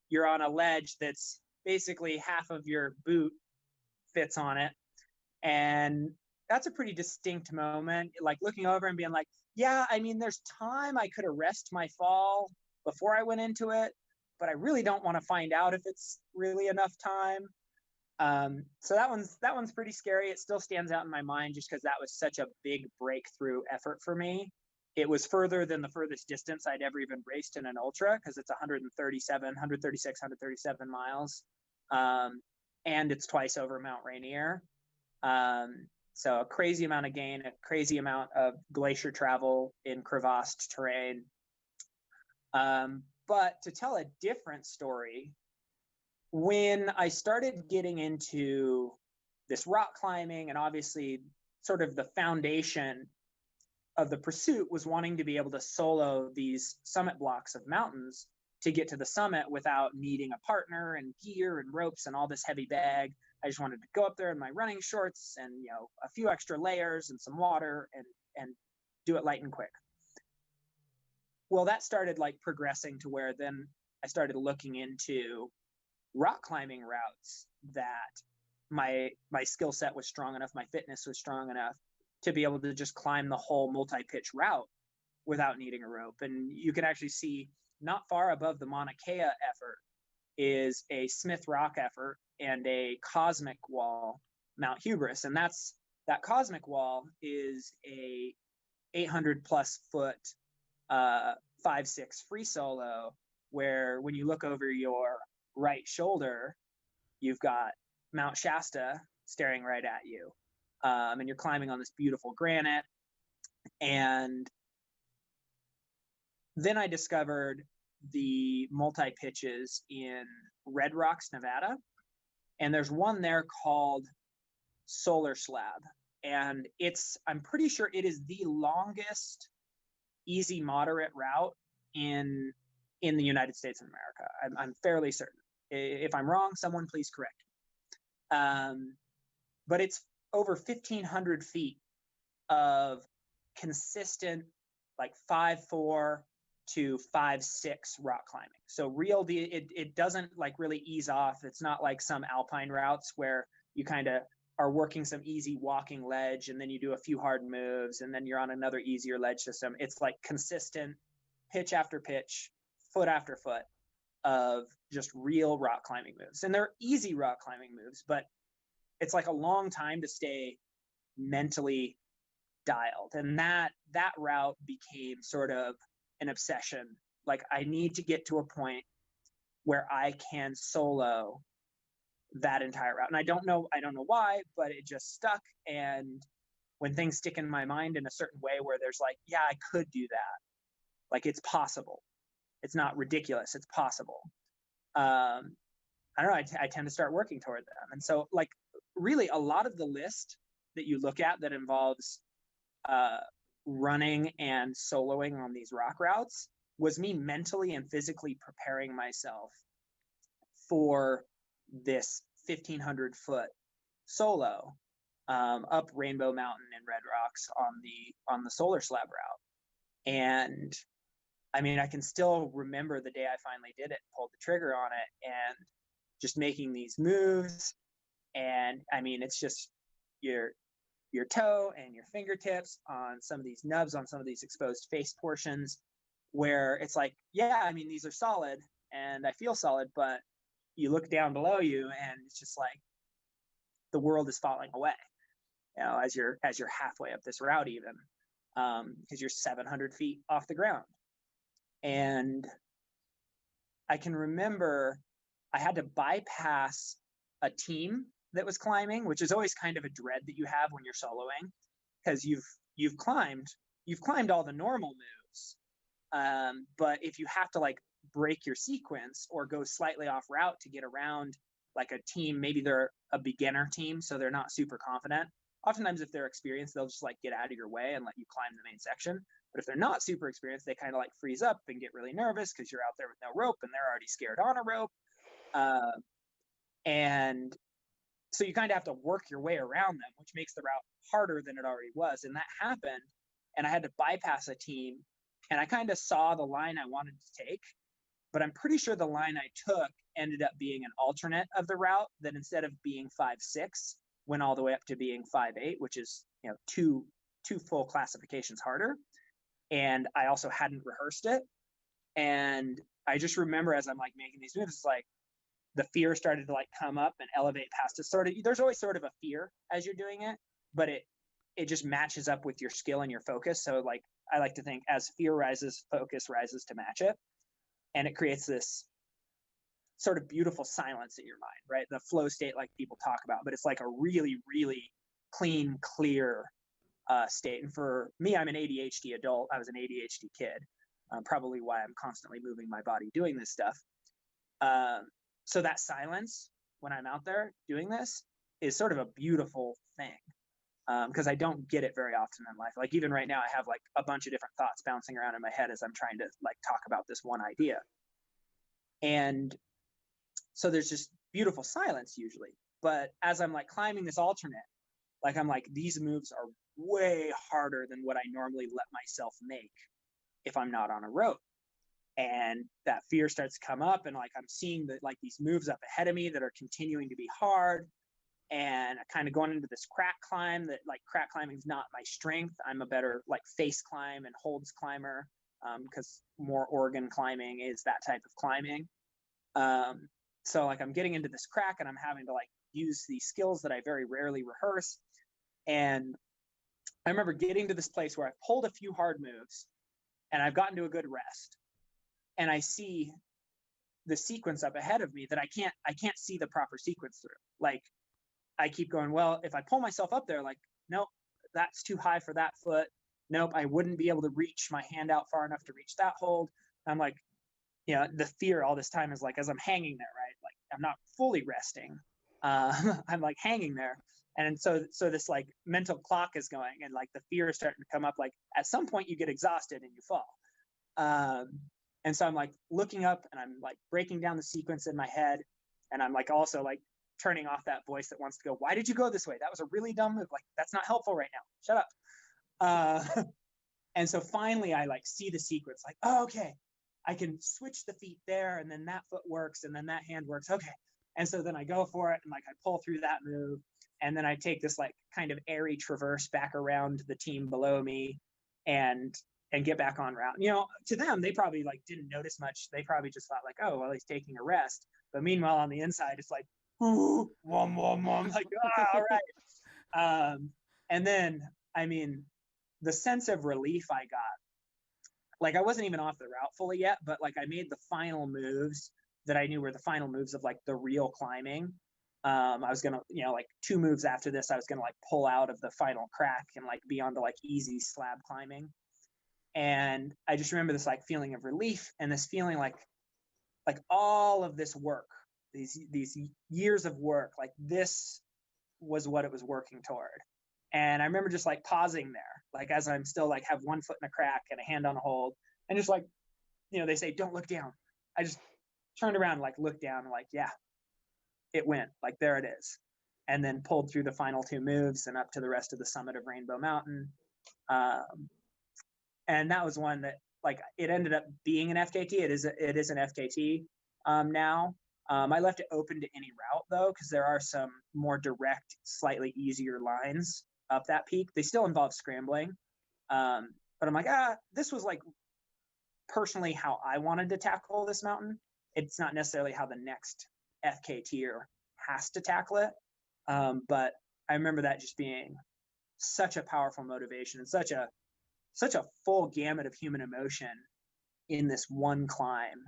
you're on a ledge that's basically half of your boot fits on it. And that's a pretty distinct moment, like looking over and being like, yeah, I mean, there's time I could arrest my fall before I went into it, but I really don't want to find out if it's really enough time. So that one's pretty scary. It still stands out in my mind just because that was such a big breakthrough effort for me. It was further than the furthest distance I'd ever even raced in an ultra, because it's 137 miles. And it's twice over Mount Rainier. So a crazy amount of gain, a crazy amount of glacier travel in crevassed terrain. But to tell a different story, when I started getting into this rock climbing, and obviously sort of the foundation of the pursuit was wanting to be able to solo these summit blocks of mountains to get to the summit without needing a partner and gear and ropes and all this heavy bag. I just wanted to go up there in my running shorts and, a few extra layers and some water and do it light and quick. Well, that started like progressing to where then I started looking into rock climbing routes that my skill set was strong enough, my fitness was strong enough to be able to just climb the whole multi-pitch route without needing a rope. And you can actually see not far above the Mauna Kea effort is a Smith Rock effort and a cosmic wall, Mount Hubris. And that cosmic wall is a 800 plus foot 5-6 free solo, where when you look over your right shoulder, you've got Mount Shasta staring right at you. And you're climbing on this beautiful granite. And then I discovered the multi-pitches in Red Rocks, Nevada. And there's one there called Solar Slab. And I'm pretty sure it is the longest easy moderate route in the United States of America. I'm fairly certain. If I'm wrong, someone please correct me. But it's over 1,500 feet of consistent, like 5-4 to 5-6 rock climbing. So it doesn't like really ease off. It's not like some alpine routes where you kind of are working some easy walking ledge and then you do a few hard moves and then you're on another easier ledge system. It's like consistent pitch after pitch, foot after foot of just real rock climbing moves. And they're easy rock climbing moves, but it's like a long time to stay mentally dialed. And that route became sort of an obsession. Like, I need to get to a point where I can solo that entire route. And I don't know why, but it just stuck. And when things stick in my mind in a certain way where there's like, yeah, I could do that. Like, it's possible. It's not ridiculous. It's possible. I don't know. I tend to start working toward them. And so, like, really a lot of the list that you look at that involves running and soloing on these rock routes was me mentally and physically preparing myself for this 1,500 foot solo up Rainbow Mountain in Red Rocks on the Solar Slab route. And I mean, I can still remember the day I finally did it, pulled the trigger on it, and just making these moves. And I mean, it's just your toe and your fingertips on some of these nubs, on some of these exposed face portions, where it's like, yeah, I mean, these are solid and I feel solid, but you look down below you and it's just like the world is falling away, you know, as you're halfway up this route, even because you're 700 feet off the ground. And I can remember I had to bypass a team that was climbing, which is always kind of a dread that you have when you're soloing, because you've climbed all the normal moves, but if you have to like break your sequence or go slightly off route to get around like a team, maybe they're a beginner team, so they're not super confident. Oftentimes, if they're experienced, they'll just like get out of your way and let you climb the main section. But if they're not super experienced, they kind of like freeze up and get really nervous because you're out there with no rope and they're already scared on a rope. And so you kind of have to work your way around them, which makes the route harder than it already was. And that happened. And I had to bypass a team. And I kind of saw the line I wanted to take. But I'm pretty sure the line I took ended up being an alternate of the route that instead of being 5-6, went all the way up to being 5-8, which is, you know, two full classifications harder. And I also hadn't rehearsed it. And I just remember as I'm like making these moves, it's like the fear started to like come up and elevate past it. There's always sort of a fear as you're doing it, but it just matches up with your skill and your focus. So like, I like to think as fear rises, focus rises to match it. And it creates this sort of beautiful silence in your mind, right? The flow state, like people talk about, but it's like a really, really clean, clear state. And for me, I'm an ADHD adult. I was an ADHD kid, probably why I'm constantly moving my body doing this stuff. So that silence when I'm out there doing this is sort of a beautiful thing, because I don't get it very often in life. Like even right now, I have like a bunch of different thoughts bouncing around in my head as I'm trying to like talk about this one idea. And so there's just beautiful silence usually. But as I'm like climbing this alternate, like I'm like, these moves are way harder than what I normally let myself make if I'm not on a rope. And that fear starts to come up, and like I'm seeing that like these moves up ahead of me that are continuing to be hard. and kind of going into this crack climb that like crack climbing is not my strength. I'm a better like face climb and holds climber, because more Oregon climbing is that type of climbing. So like I'm getting into this crack and I'm having to like use these skills that I very rarely rehearse. And I remember getting to this place where I've pulled a few hard moves and I've gotten to a good rest, and I see the sequence up ahead of me that I can't see the proper sequence through. Like I keep going, well, if I pull myself up there, like, nope, that's too high for that foot. Nope, I wouldn't be able to reach my hand out far enough to reach that hold. I'm like, you know, the fear all this time is like, as I'm hanging there, right? Like I'm not fully resting. I'm like hanging there. And so this like mental clock is going, and like the fear is starting to come up. Like at some point you get exhausted and you fall. And so I'm like looking up and I'm like breaking down the sequence in my head. And I'm like also like turning off that voice that wants to go, why did you go this way? That was a really dumb move. Like that's not helpful right now. Shut up. And so finally I like see the sequence, like, oh, okay, I can switch the feet there, and then that foot works, and then that hand works. Okay. And so then I go for it, and like I pull through that move, and then I take this like kind of airy traverse back around the team below me and get back on route. You know, to them, they probably like didn't notice much. They probably just thought like, oh, well, he's taking a rest. But meanwhile, on the inside, it's like, ooh, wom, like, all right. And then, I mean, the sense of relief I got, like I wasn't even off the route fully yet, but like I made the final moves that I knew were the final moves of like the real climbing. I was gonna, you know, like 2 moves after this, I was gonna like pull out of the final crack and like be on to like easy slab climbing. And I just remember this like feeling of relief, and this feeling like all of this work, these years of work, like this was what it was working toward. And I remember just like pausing there, like as I'm still like have one foot in a crack and a hand on a hold, and just like, you know, they say, don't look down. I just turned around and like looked down and like, yeah, it went, like there it is. And then pulled through the final 2 moves and up to the rest of the summit of Rainbow Mountain. And that was one that like it ended up being an FKT. It is an FKT now. I left it open to any route though, because there are some more direct, slightly easier lines up that peak. They still involve scrambling. But I'm like, this was like personally how I wanted to tackle this mountain. It's not necessarily how the next FKTer has to tackle it. But I remember that just being such a powerful motivation and such a full gamut of human emotion in this one climb.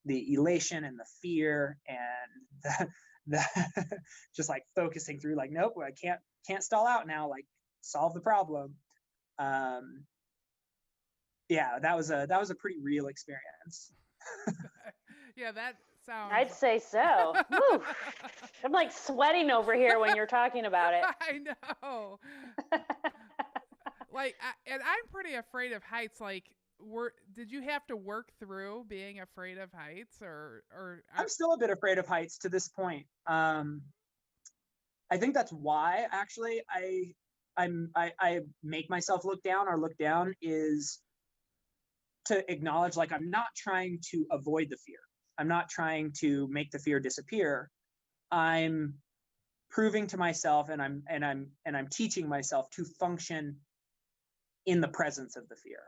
The elation and the fear and the just like focusing through like, nope, I can't stall out now, like solve the problem. Yeah, that was a pretty real experience.
Yeah, that sounds.
I'd say so. Woo. I'm like sweating over here when you're talking about it.
I know. Like, and I'm pretty afraid of heights. Like, did you have to work through being afraid of heights, or?
I'm still a bit afraid of heights to this point. I think that's why actually I make myself look down is to acknowledge like I'm not trying to avoid the fear. I'm not trying to make the fear disappear. I'm proving to myself and I'm teaching myself to function in the presence of the fear.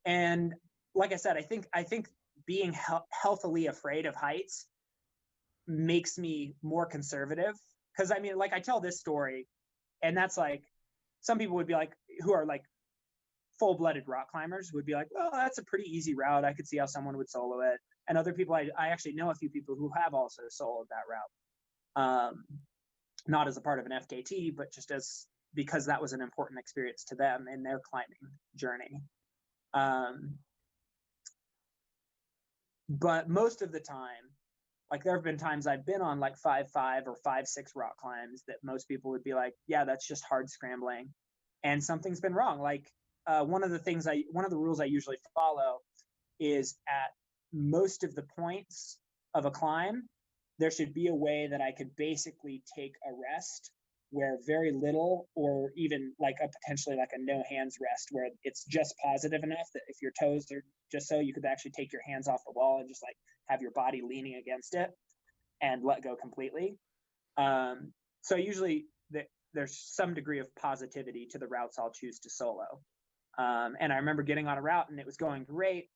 And like I said, I think being healthily afraid of heights makes me more conservative. Because I mean, like I tell this story, and that's like, some people would be like, who are like full-blooded rock climbers would be like, well, that's a pretty easy route. I could see how someone would solo it. And other people, I actually know a few people who have also soloed that route. Not as a part of an FKT, but just because that was an important experience to them in their climbing journey. But most of the time, like there have been times I've been on like 5.5 or 5.6 rock climbs that most people would be like, yeah, that's just hard scrambling. And something's been wrong. Like one of the rules I usually follow is at most of the points of a climb, there should be a way that I could basically take a rest where very little, or even like a potentially like a no hands rest where it's just positive enough that if your toes are just so, you could actually take your hands off the wall and just like have your body leaning against it. and let go completely. So usually there's some degree of positivity to the routes I'll choose to solo. And I remember getting on a route and it was going great.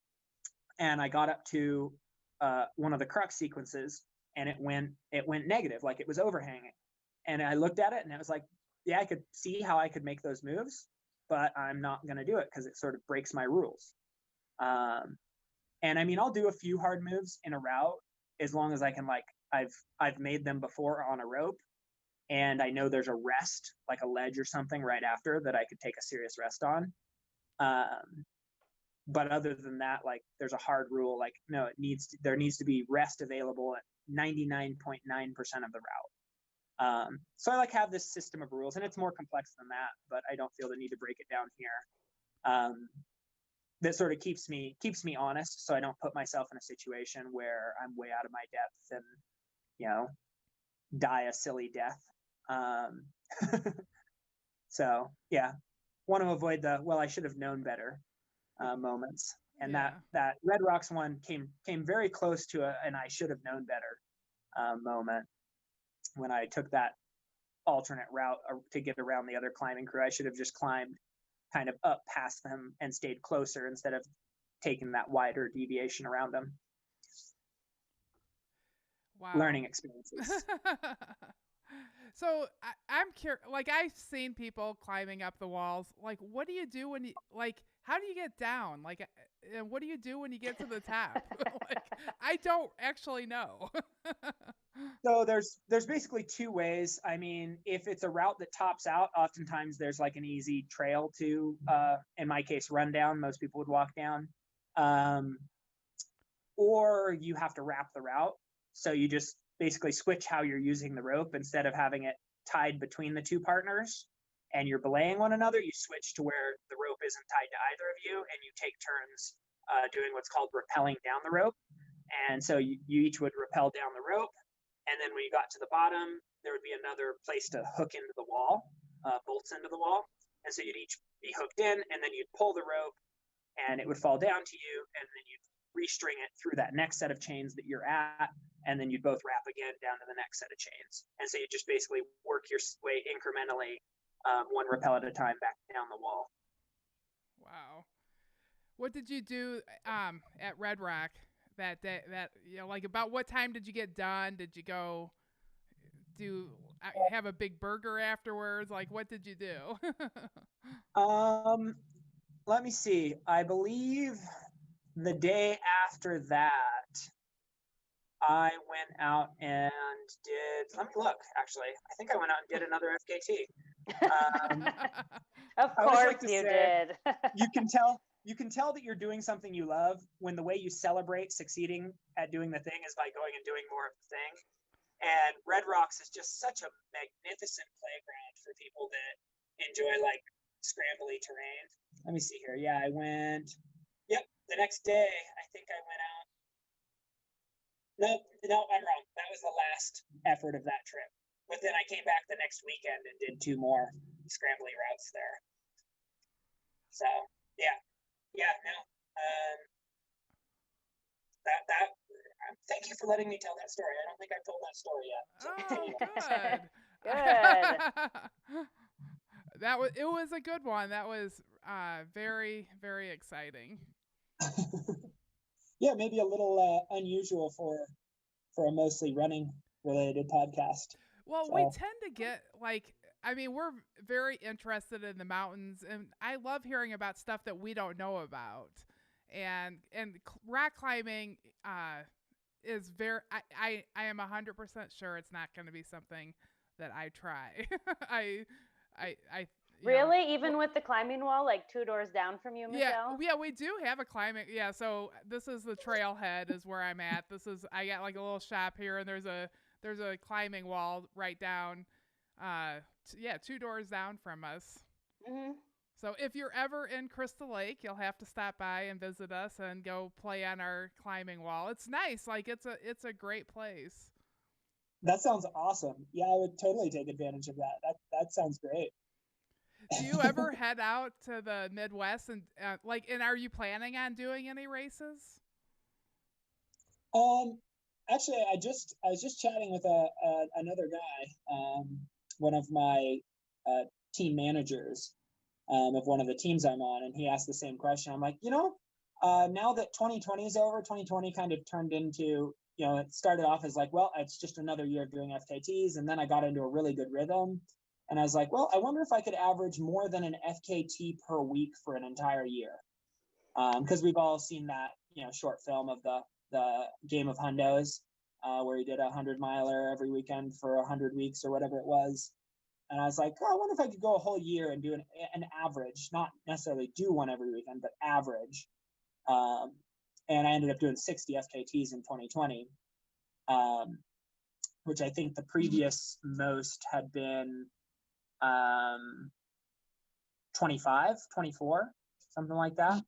And I got up to one of the crux sequences and it went negative, like it was overhanging. And I looked at it and I was like, yeah, I could see how I could make those moves, but I'm not going to do it because it sort of breaks my rules. And I mean, I'll do a few hard moves in a route as long as I can, like, I've made them before on a rope and I know there's a rest, like a ledge or something right after that I could take a serious rest on. But other than that, like, there's a hard rule, like, no, there needs to be rest available at 99.9% of the route. So I like have this system of rules, and it's more complex than that, but I don't feel the need to break it down here. That sort of keeps me honest, so I don't put myself in a situation where I'm way out of my depth and, you know, die a silly death. So yeah, want to avoid the, well, I should have known better moments. And that Red Rocks one came very close to an I should have known better moment when I took that alternate route to get around the other climbing crew. I should have just climbed kind of up past them and stayed closer instead of taking that wider deviation around them.
Wow.
Learning experiences.
So I'm curious, like, I've seen people climbing up the walls. Like, what do you do when you, like, how do you get down? Like, and what do you do when you get to the top? Like, I don't actually know.
So there's basically two ways. I mean, if it's a route that tops out, oftentimes there's like an easy trail to, in my case, run down. Most people would walk down. Or you have to wrap the route. So you just basically switch how you're using the rope. Instead of having it tied between the two partners and you're belaying one another, you switch to where the rope isn't tied to either of you and you take turns doing what's called rappelling down the rope. And so you each would rappel down the rope. And then when you got to the bottom, there would be another place to hook into the wall, bolts into the wall. And so you'd each be hooked in and then you'd pull the rope and it would fall down to you. And then you'd restring it through that next set of chains that you're at. And then you'd both wrap again down to the next set of chains. And so you just basically work your way incrementally, one rappel at a time, back down the wall.
Wow. What did you do at Red Rock that day? That, you know, like, about what time did you get done? Did you go have a big burger afterwards? Like, what did you do?
Let me see. I believe the day after that, I went out and let me look, actually. I think I went out and did another FKT.
Of course you did.
You can tell that you're doing something you love when the way you celebrate succeeding at doing the thing is by going and doing more of the thing. And Red Rocks is just such a magnificent playground for people that enjoy, like, scrambly terrain. Let me see here. Yeah, I went. Yep, the next day, I think I went out. No, I'm wrong. That was the last effort of that trip. But then I came back the next weekend and did 2 more scrambly routes there. So yeah, no. Thank you for letting me tell that story. I don't think I've told that story yet. So
good. It was a good one. That was very, very exciting.
Yeah, maybe a little unusual for a mostly running related podcast.
Well, so we tend to get, like, I mean, we're very interested in the mountains, and I love hearing about stuff that we don't know about. And rock climbing is very, I am 100% sure it's not going to be something that I try.
Really? Even with the climbing wall, like 2 doors down from you, Michelle?
Yeah, we do have a climbing. Yeah, so this is the trailhead is where I'm at. I got like a little shop here, and there's a climbing wall right down. 2 doors down from us.
Mm-hmm.
So if you're ever in Crystal Lake, you'll have to stop by and visit us and go play on our climbing wall. It's nice. Like, it's a great place.
That sounds awesome. Yeah, I would totally take advantage of that. That sounds great.
Do you ever head out to the Midwest and and are you planning on doing any races?
Actually, I was just chatting with another guy, one of my team managers of one of the teams I'm on, and he asked the same question. I'm like, now that 2020 is over, 2020 kind of turned into, it started off as like, well, it's just another year of doing FKTs, and then I got into a really good rhythm, and I was like, well, I wonder if I could average more than an FKT per week for an entire year, because we've all seen that short film of the Game of Hundos, where he did a 100-miler every weekend for 100 weeks or whatever it was. And I was like, oh, I wonder if I could go a whole year and do an average, not necessarily do one every weekend, but average. And I ended up doing 60 FKTs in 2020, which I think the previous most had been 25, 24, something like that.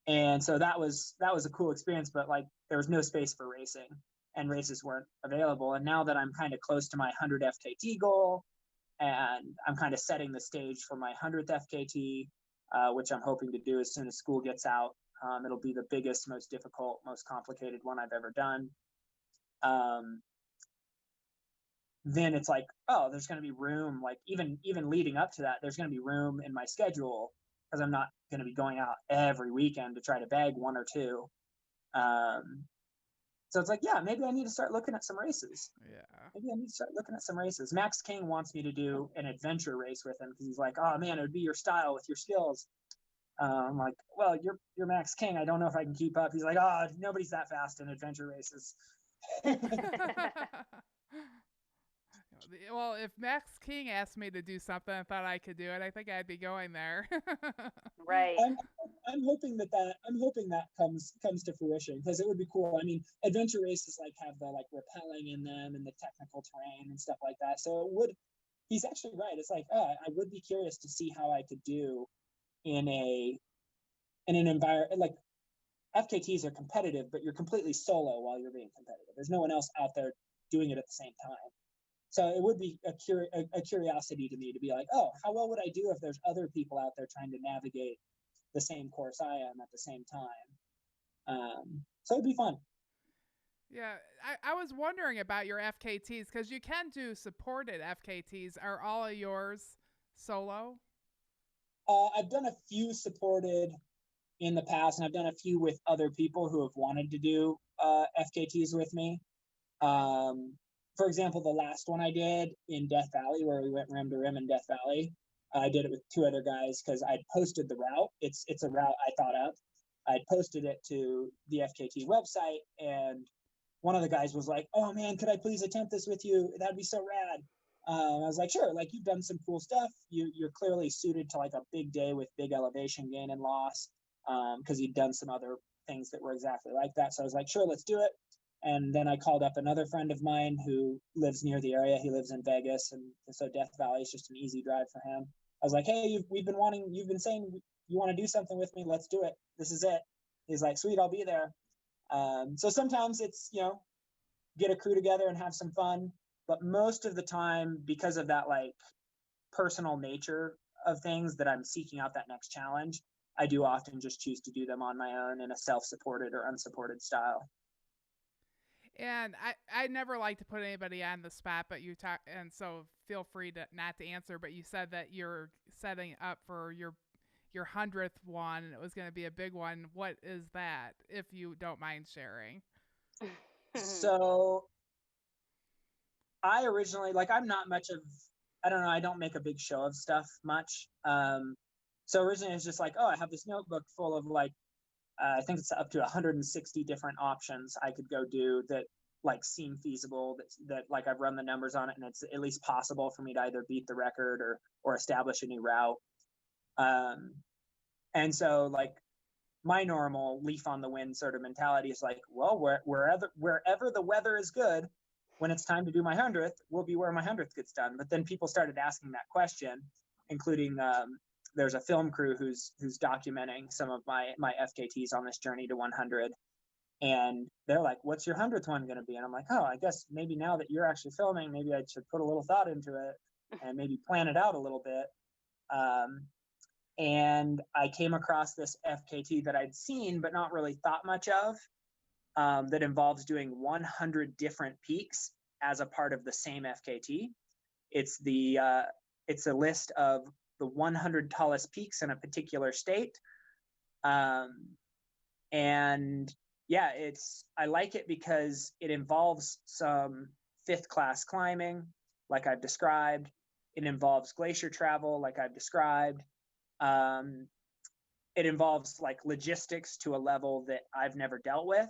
And so that was a cool experience, but like there was no space for racing, and races weren't available. And now that I'm kind of close to my 100 FKT goal, and I'm kind of setting the stage for my 100th FKT, which I'm hoping to do as soon as school gets out. It'll be the biggest, most difficult, most complicated one I've ever done. Then it's like, oh, there's going to be room, like even leading up to that, there's going to be room in my schedule, because I'm not going to be going out every weekend to try to bag one or two. So it's like, yeah, maybe I need to start looking at some races.
Yeah.
Maybe I need to start looking at some races. Max King wants me to do an adventure race with him, because he's like, oh man, it would be your style with your skills. I'm like, well, you're Max King. I don't know if I can keep up. He's like, oh, nobody's that fast in adventure races.
Well, if Max King asked me to do something and thought I could do it, I think I'd be going there.
Right.
I'm hoping that comes to fruition, because it would be cool. I mean, adventure races like have the like rappelling in them and the technical terrain and stuff like that. So it would. He's actually right. It's like, I would be curious to see how I could do in an environment like FKTs are competitive, but you're completely solo while you're being competitive. There's no one else out there doing it at the same time. So it would be a curiosity to me to be like, oh, how well would I do if there's other people out there trying to navigate the same course I am at the same time? So it'd be fun.
Yeah, I was wondering about your FKTs, because you can do supported FKTs. Are all of yours solo?
I've done a few supported in the past, and I've done a few with other people who have wanted to do FKTs with me. For example, the last one I did in Death Valley, where we went rim to rim in Death Valley, I did it with two other guys because I'd posted the route. It's a route I thought up. I'd posted it to the FKT website, and one of the guys was like, oh man, could I please attempt this with you? That'd be so rad. I was like, sure, like you've done some cool stuff. You're clearly suited to like a big day with big elevation gain and loss, because you'd done some other things that were exactly like that. So I was like, sure, let's do it. And then I called up another friend of mine who lives near the area. He lives in Vegas, and so Death Valley is just an easy drive for him. I was like, hey, you've been saying you want to do something with me. Let's do it. This is it. He's like, sweet, I'll be there. So sometimes it's, get a crew together and have some fun. But most of the time, because of that like personal nature of things, that I'm seeking out that next challenge, I do often just choose to do them on my own in a self-supported or unsupported style.
And I never like to put anybody on the spot, but you talk, and so feel free to not to answer. But you said that you're setting up for your 100th one, and it was going to be a big one. What is that, if you don't mind sharing?
So I originally, like, I'm not much of, I don't know, I don't make a big show of stuff much. So originally it's just like, oh, I have this notebook full of like, I think it's up to 160 different options I could go do that like seem feasible, that like I've run the numbers on it, and it's at least possible for me to either beat the record or establish a new route. And so like my normal leaf on the wind sort of mentality is like, well, wherever the weather is good, when it's time to do my 100th, will be where my 100th gets done. But then people started asking that question, including there's a film crew who's documenting some of my FKTs on this journey to 100. And they're like, what's your 100th one going to be? And I'm like, oh, I guess maybe now that you're actually filming, maybe I should put a little thought into it and maybe plan it out a little bit. And I came across this FKT that I'd seen but not really thought much of. that involves doing 100 different peaks as a part of the same FKT. It's a list of the 100 tallest peaks in a particular state. And yeah, I like it because it involves some 5th class climbing, like I've described. It involves glacier travel, like I've described. It involves like logistics to a level that I've never dealt with.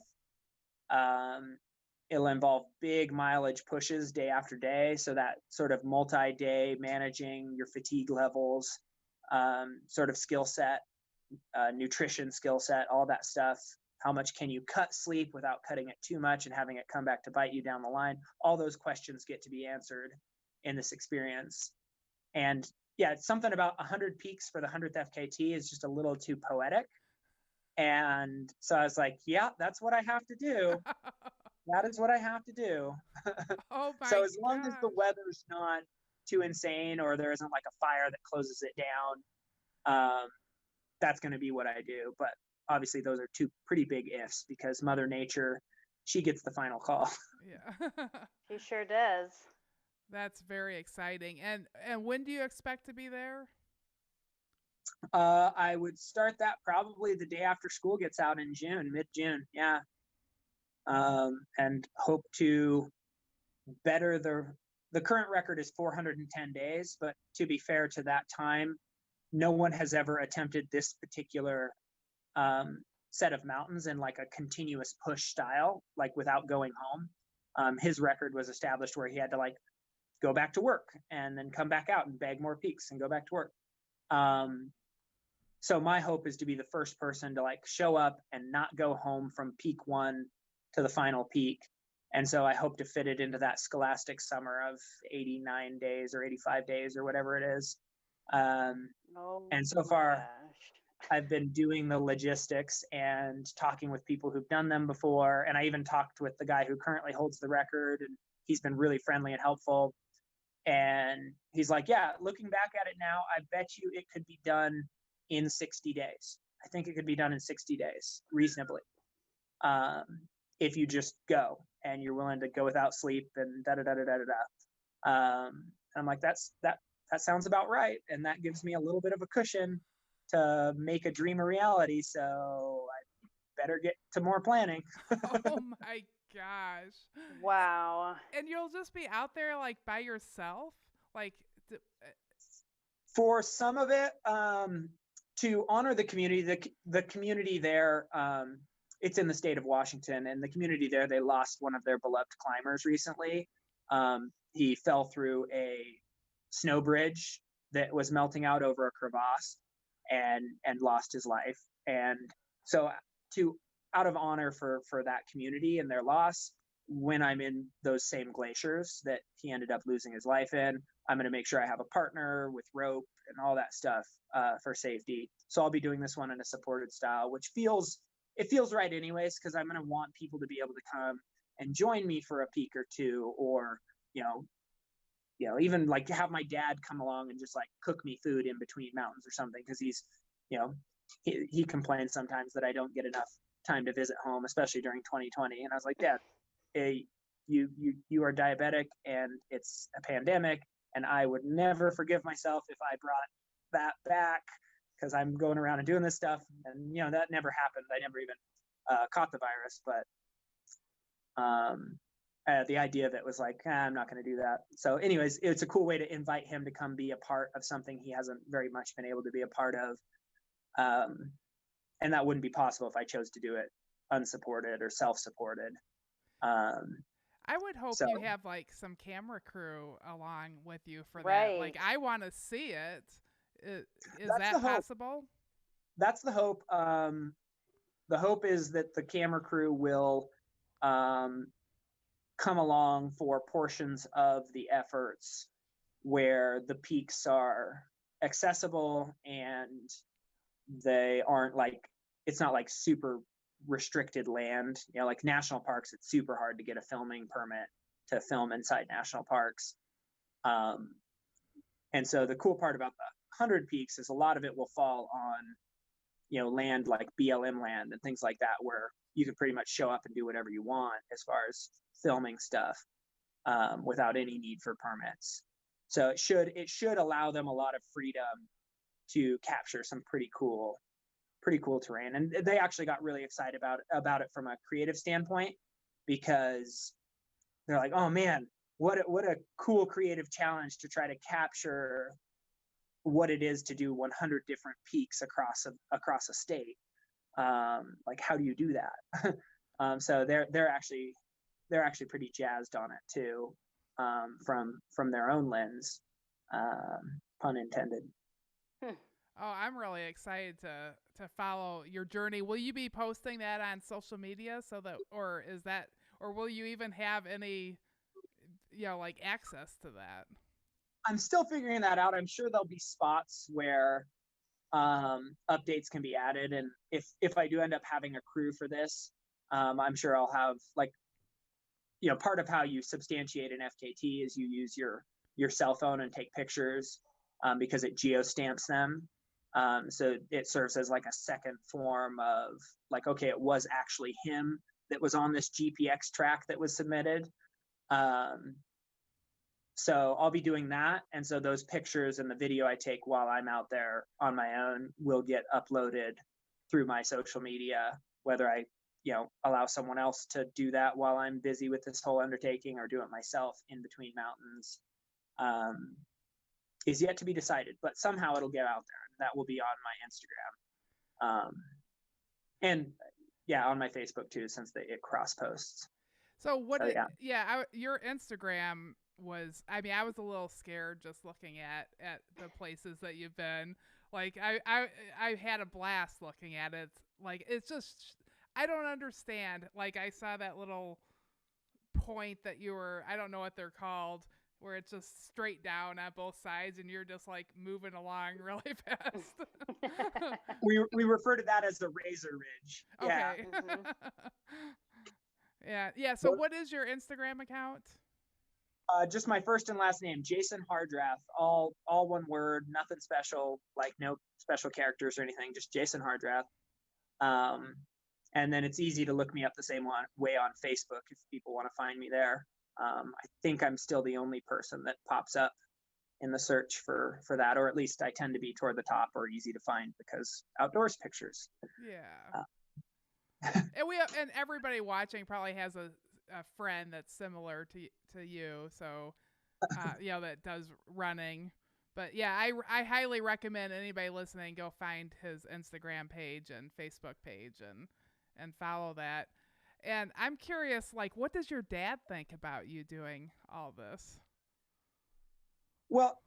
It'll involve big mileage pushes day after day. So that sort of multi-day managing your fatigue levels, sort of skill set, nutrition skill set, all that stuff. How much can you cut sleep without cutting it too much and having it come back to bite you down the line? All those questions get to be answered in this experience. And yeah, it's something about 100 peaks for the 100th FKT is just a little too poetic. And so I was like, yeah, that's what I have to do. That is what I have to do.
Oh my
So as long as the
gosh.
weather's not too insane or there isn't like a fire that closes it down, that's going to be what I do. But obviously those are two pretty big ifs because Mother Nature, she gets the final call.
Yeah.
She sure does.
That's very exciting. And when do you expect to be there?
I would start that probably the day after school gets out in June, mid-June. Yeah. And hope to better the current record is 410 days, but to be fair to that time, no one has ever attempted this particular set of mountains in like a continuous push style, like without going home. His record was established where he had to like go back to work and then come back out and bag more peaks and go back to work. So my hope is to be the first person to like show up and not go home from peak 1 to the final peak. And so I hope to fit it into that scholastic summer of 89 days or 85 days or whatever it is. And so far, I've been doing the logistics and talking with people who've done them before. And I even talked with the guy who currently holds the record, and he's been really friendly and helpful. And he's like, yeah, looking back at it now, I bet you it could be done in 60 days. I think it could be done in 60 days, reasonably. If you just go and you're willing to go without sleep and I'm like, that sounds about right. And that gives me a little bit of a cushion to make a dream a reality. So I better get to more planning.
Oh my gosh.
Wow.
And you'll just be out there like by yourself? Like
for some of it, to honor the community, the community there, it's in the state of Washington, and the community there, they lost one of their beloved climbers recently. He fell through a snow bridge that was melting out over a crevasse and lost his life. And so out of honor for that community and their loss, when I'm in those same glaciers that he ended up losing his life in, I'm going to make sure I have a partner with rope and all that stuff for safety. So I'll be doing this one in a supported style, which feels right anyways, because I'm going to want people to be able to come and join me for a peak or two, or even like have my dad come along and just like cook me food in between mountains or something, because he's he complains sometimes that I don't get enough time to visit home, especially during 2020. And I was like, Dad, you are diabetic and it's a pandemic, and I would never forgive myself if I brought that back, because I'm going around and doing this stuff. And that never happened. I never even caught the virus, but the idea of it was like, I'm not going to do that. So anyways, it's a cool way to invite him to come be a part of something he hasn't very much been able to be a part of. And that wouldn't be possible if I chose to do it unsupported or self-supported.
I would hope you have like some camera crew along with you for that. Like, I want to see it. Is that possible?
That's the hope. The hope is that the camera crew will come along for portions of the efforts where the peaks are accessible and they aren't like, it's not like super restricted land. Like national parks, it's super hard to get a filming permit to film inside national parks. And so the cool part about the 100 peaks is a lot of it will fall on land like BLM land and things like that, where you can pretty much show up and do whatever you want as far as filming stuff, without any need for permits. So it should allow them a lot of freedom to capture some pretty cool terrain. And they actually got really excited about it from a creative standpoint, because they're like, oh man, what a cool creative challenge to try to capture what it is to do 100 different peaks across a state. Like, how do you do that? So they're actually pretty jazzed on it too, from their own lens, pun intended.
Oh, I'm really excited to follow your journey. Will you be posting that on social media or will you even have any, like, access to that?
I'm still figuring that out. I'm sure there'll be spots where updates can be added, and if I do end up having a crew for this, I'm sure I'll have, like, part of how you substantiate an FKT is you use your cell phone and take pictures, because it geostamps them. So it serves as like a second form of, like, okay, it was actually him that was on this GPX track that was submitted. So I'll be doing that. And so those pictures and the video I take while I'm out there on my own will get uploaded through my social media, whether I, allow someone else to do that while I'm busy with this whole undertaking, or do it myself in between mountains, is yet to be decided, but somehow it'll get out there, and that will be on my Instagram. And yeah, on my Facebook too, since it cross posts.
So your Instagram was, I was a little scared just looking at the places that you've been. Like, I had a blast looking at it. Like, it's just, I don't understand. Like, I saw that little point that I don't know what they're called, where it's just straight down on both sides and you're just like moving along really fast.
we refer to that as the Razor Ridge.
Okay.
Yeah.
Mm-hmm. Yeah. So what is your Instagram account?
Just my first and last name, Jason Hardrath, all one word, nothing special, like no special characters or anything, just Jason Hardrath. And then it's easy to look me up the same way on Facebook if people want to find me there. I think I'm still the only person that pops up in the search for that, or at least I tend to be toward the top or easy to find because outdoors pictures.
Yeah. And everybody watching probably has a friend that's similar to you, so that does running. But yeah, I highly recommend anybody listening go find his Instagram page and Facebook page and follow that. And I'm curious, like, what does your dad think about you doing all this?
Well,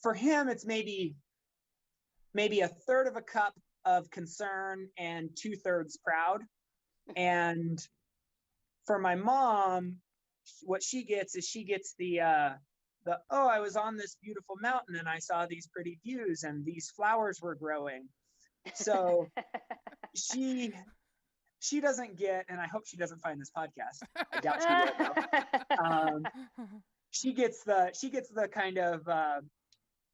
for him, it's maybe a third of a cup of concern and 2/3 proud. And for my mom, what she gets is the oh, I was on this beautiful mountain and I saw these pretty views and these flowers were growing. So she doesn't get, and I hope she doesn't find this podcast. I doubt she will, though. She gets the kind of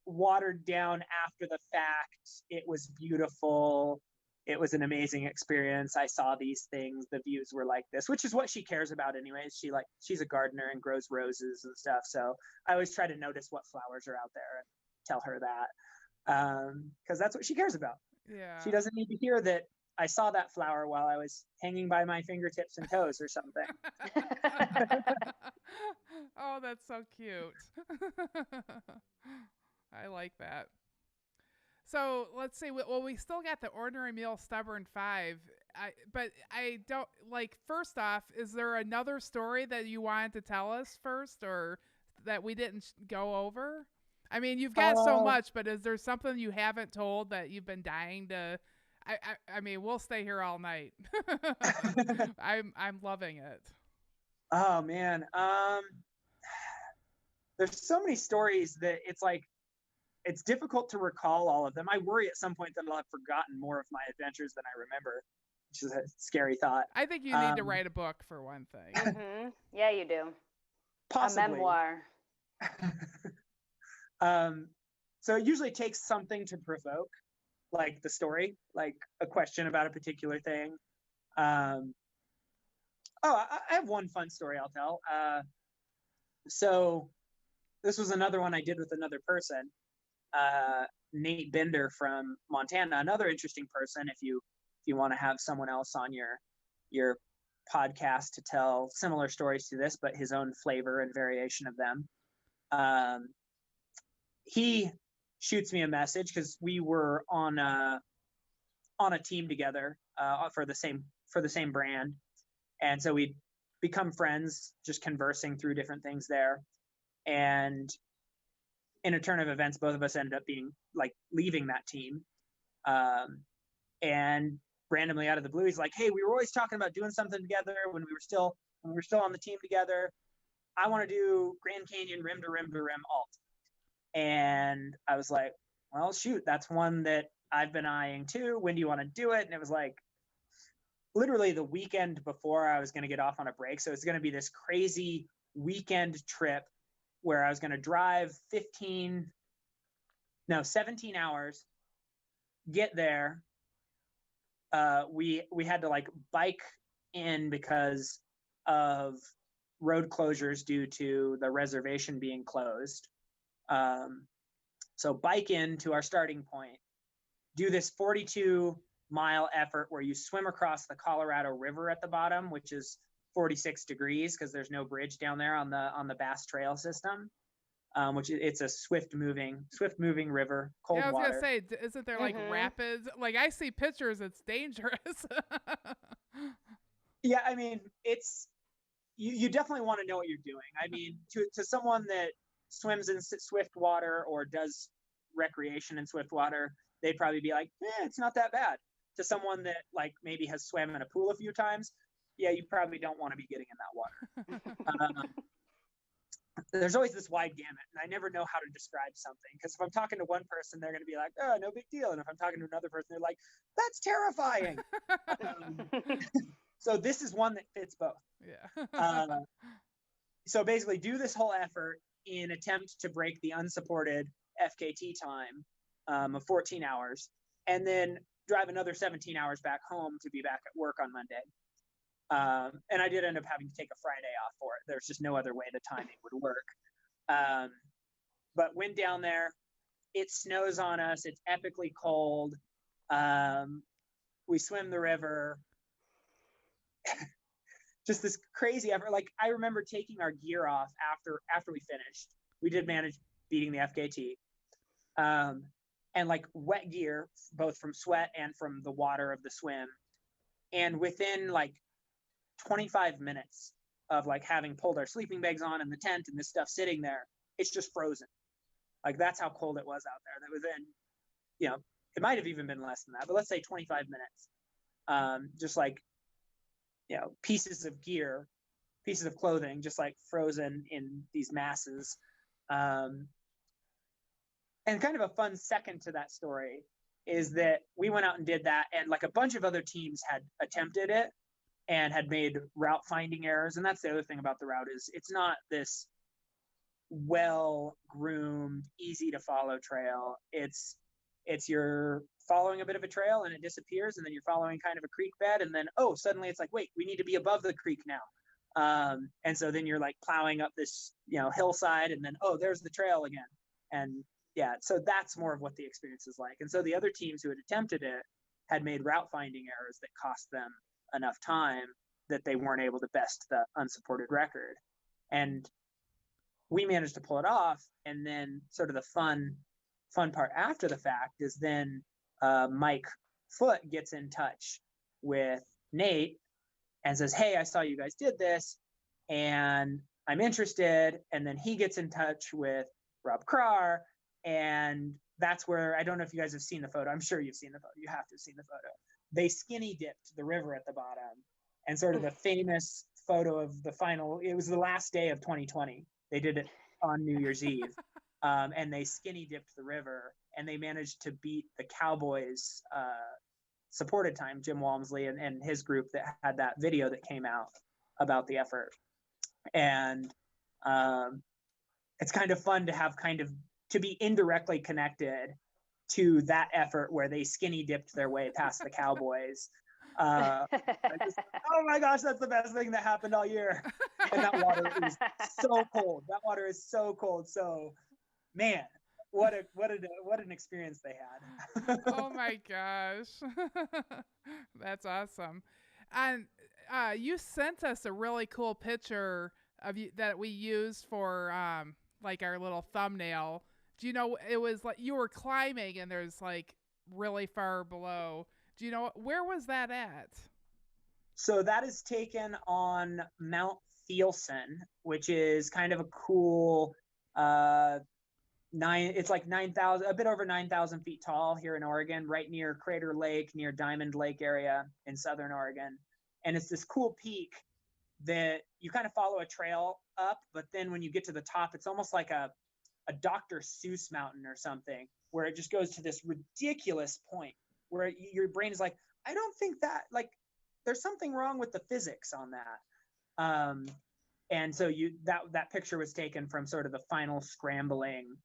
watered down after the fact. It was beautiful. It was an amazing experience. I saw these things. The views were like this, which is what she cares about anyways. She's a gardener and grows roses and stuff. So I always try to notice what flowers are out there and tell her that, because that's what she cares about.
Yeah.
She doesn't need to hear that I saw that flower while I was hanging by my fingertips and toes or something.
Oh, that's so cute. I like that. So let's see. Well, we still got the Ornery Mule Stubborn 5. But I don't, like, first off, is there another story that you wanted to tell us first, or that we didn't go over? I mean, you've got so much, but is there something you haven't told that you've been dying to? I mean, we'll stay here all night. I'm loving it.
Oh man, there's so many stories that it's difficult to recall all of them. I worry at some point that I'll have forgotten more of my adventures than I remember, which is a scary thought.
I think you need to write a book for one thing.
Mm-hmm. Yeah, you do.
Possibly.
A memoir.
So it usually takes something to provoke. like the story, like a question about a particular thing. I have one fun story I'll tell. So this was another one I did with another person, Nate Bender from Montana. Another interesting person if you want to have someone else on your podcast to tell similar stories to this, but his own flavor and variation of them. He shoots me a message because we were on a team together for the same brand, and so we'd become friends just conversing through different things there. And in a turn of events, both of us ended up being like leaving that team. And randomly out of the blue, he's like, "Hey, we were always talking about doing something together when we were still on the team together. I want to do Grand Canyon rim to rim to rim alt." And I was like, "Well, shoot, that's one that I've been eyeing too. When do you want to do it?" And it was like literally the weekend before I was going to get off on a break. So it's going to be this crazy weekend trip where I was going to drive 17 hours, get there. We had to like bike in because of road closures due to the reservation being closed. So bike in to our starting point, do this 42-mile effort where you swim across the Colorado River at the bottom, which is 46 degrees because there's no bridge down there on the Bass Trail system. Which it's a swift moving river, cold water.
Yeah, I was gonna say, isn't there like rapids? Like I see pictures, it's dangerous.
Yeah, I mean, it's you definitely want to know what you're doing. I mean, to someone that swims in swift water or does recreation in swift water, they'd probably be like, it's not that bad. To someone that like maybe has swam in a pool a few times, yeah, you probably don't want to be getting in that water. There's always this wide gamut, and I never know how to describe something, because if I'm talking to one person, they're going to be like, "Oh, no big deal," and if I'm talking to another person, they're like, "That's terrifying." So this is one that fits both.
Yeah.
So basically, do this whole effort in attempt to break the unsupported FKT time of 14 hours, and then drive another 17 hours back home to be back at work on Monday. And I did end up having to take a Friday off for it. There's just no other way the timing would work. But went down there. It snows on us. It's epically cold. We swim the river. Just this crazy effort. Like I remember taking our gear off after we finished. We did manage beating the FKT. And like wet gear, both from sweat and from the water of the swim. And within like 25 minutes of like having pulled our sleeping bags on in the tent and this stuff sitting there, it's just frozen. Like that's how cold it was out there. That within, it might have even been less than that, but let's say 25 minutes. Just like, pieces of gear, pieces of clothing, just like frozen in these masses. And kind of a fun second to that story is that we went out and did that, and like a bunch of other teams had attempted it and had made route finding errors. And that's the other thing about the route is it's not this well-groomed, easy to follow trail. It's you're following a bit of a trail and it disappears, and then you're following kind of a creek bed, and then suddenly it's like, wait, we need to be above the creek now. And so then you're like plowing up this hillside, and then there's the trail again. And yeah, so that's more of what the experience is like. And so the other teams who had attempted it had made route finding errors that cost them enough time that they weren't able to best the unsupported record. And we managed to pull it off. And then sort of the fun part after the fact is then Mike Foote gets in touch with Nate and says, "Hey, I saw you guys did this and I'm interested." And then he gets in touch with Rob Krar, and that's where, I don't know if you guys have seen the photo. I'm sure you've seen the photo. You have to have seen the photo. They skinny dipped the river at the bottom, and sort of the famous photo of the final, it was the last day of 2020. They did it on New Year's Eve. And they skinny dipped the river, and they managed to beat the Cowboys supported time, Jim Walmsley and his group that had that video that came out about the effort. And it's kind of fun to have to be indirectly connected to that effort where they skinny dipped their way past the Cowboys. Oh my gosh, that's the best thing that happened all year. And that water is so cold. That water is so cold. So, man, what an experience they had.
Oh my gosh. That's awesome. And you sent us a really cool picture of you that we used for like our little thumbnail. Do you know, it was like you were climbing and there's like really far below. Do you know, where was that at?
So that is taken on Mount Thielsen, which is kind of a cool it's like 9,000, a bit over 9,000 feet tall here in Oregon, right near Crater Lake, near Diamond Lake area in Southern Oregon. And it's this cool peak that you kind of follow a trail up, but then when you get to the top, it's almost like a Dr. Seuss mountain or something, where it just goes to this ridiculous point where your brain is like, I don't think that, like, there's something wrong with the physics on that. And so that picture was taken from sort of the final scrambling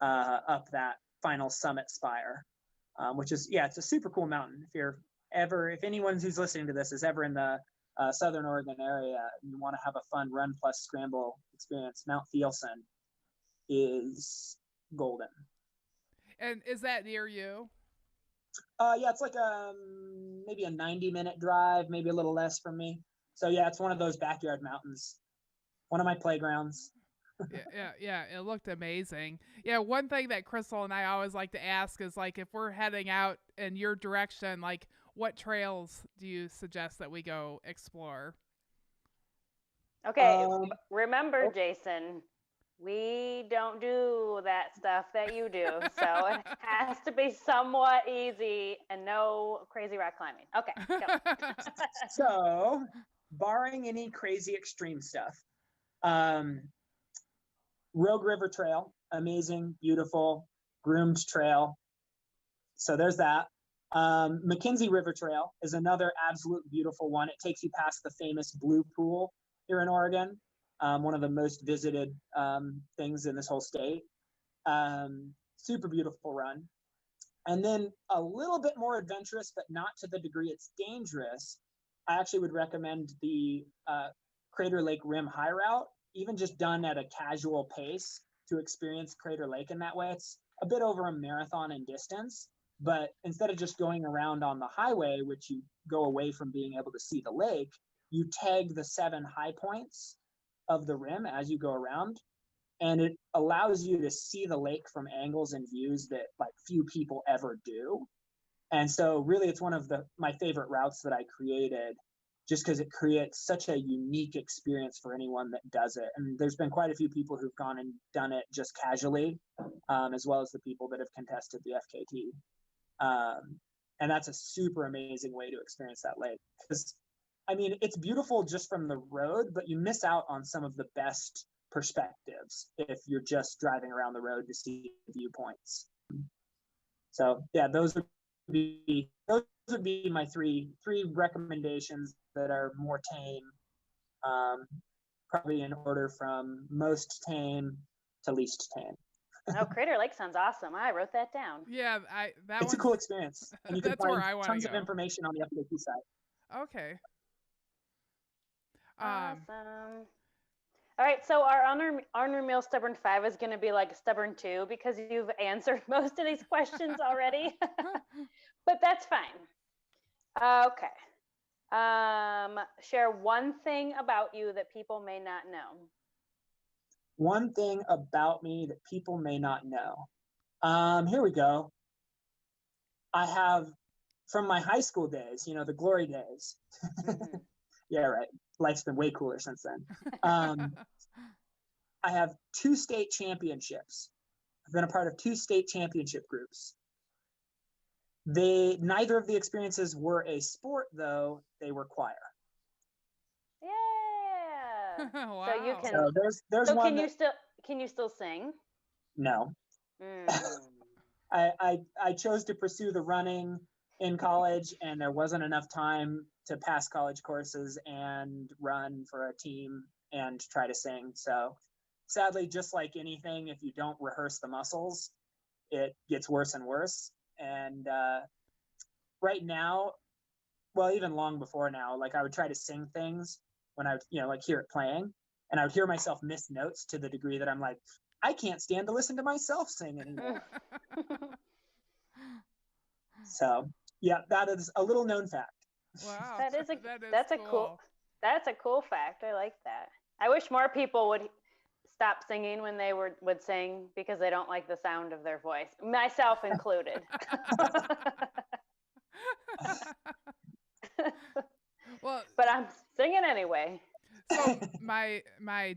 up that final summit spire, which is, it's a super cool mountain. If anyone who's listening to this is ever in the Southern Oregon area and you want to have a fun run plus scramble experience, Mount Thielsen is golden.
And is that near you?
It's like maybe a 90-minute drive, maybe a little less from me. So it's one of those backyard mountains, one of my playgrounds.
Yeah, it looked amazing. Yeah, one thing that Crystal and I always like to ask is, like, if we're heading out in your direction, like, what trails do you suggest that we go explore?
Okay, remember, Jason, we don't do that stuff that you do, so it has to be somewhat easy and no crazy rock climbing. Okay, go.
So, barring any crazy extreme stuff, Rogue River Trail, amazing, beautiful, groomed trail. So there's that. McKenzie River Trail is another absolute beautiful one. It takes you past the famous Blue Pool here in Oregon, one of the most visited things in this whole state. Super beautiful run. And then a little bit more adventurous, but not to the degree it's dangerous. I actually would recommend the Crater Lake Rim High Route, even just done at a casual pace to experience Crater Lake in that way. It's a bit over a marathon in distance, but instead of just going around on the highway, which you go away from being able to see the lake, you tag the 7 high points of the rim as you go around. And it allows you to see the lake from angles and views that like few people ever do. And so really it's one of my favorite routes that I created, just because it creates such a unique experience for anyone that does it. And there's been quite a few people who've gone and done it just casually, as well as the people that have contested the FKT. And that's a super amazing way to experience that lake. Because, I mean, it's beautiful just from the road, but you miss out on some of the best perspectives if you're just driving around the road to see viewpoints. So, those would be my three recommendations that are more tame, probably in order from most tame to least tame.
Oh, Crater Lake sounds awesome. I wrote that down.
Yeah,
it's a cool experience, and you can find tons of information on the FKT site.
Okay.
Awesome. All right, so our Ornery Mule Stubborn 5 is going to be like Stubborn 2 because you've answered most of these questions already. But that's fine. Okay. Share one thing about you that people may not know.
One thing about me that people may not know. Here we go. I have, from my high school days, the glory days. Mm-hmm. Yeah, right. Life's been way cooler since then. I have 2 state championships. I've been a part of 2 state championship groups. Neither of the experiences were a sport, though. They were choir.
Yeah.
Wow.
So you can.
So there's
so
one.
Can you still sing?
No. I chose to pursue the running in college, and there wasn't enough time to pass college courses and run for a team and try to sing. So sadly, just like anything, if you don't rehearse the muscles, it gets worse and worse. And right now, well, even long before now, like I would try to sing things when I would, like hear it playing, and I would hear myself miss notes to the degree that I'm like, I can't stand to listen to myself sing anymore. So yeah, that is a little known fact.
Wow.
That's a cool fact. I like that. I wish more people would stop singing when they would sing because they don't like the sound of their voice, myself included.
Well,
but I'm singing anyway.
So my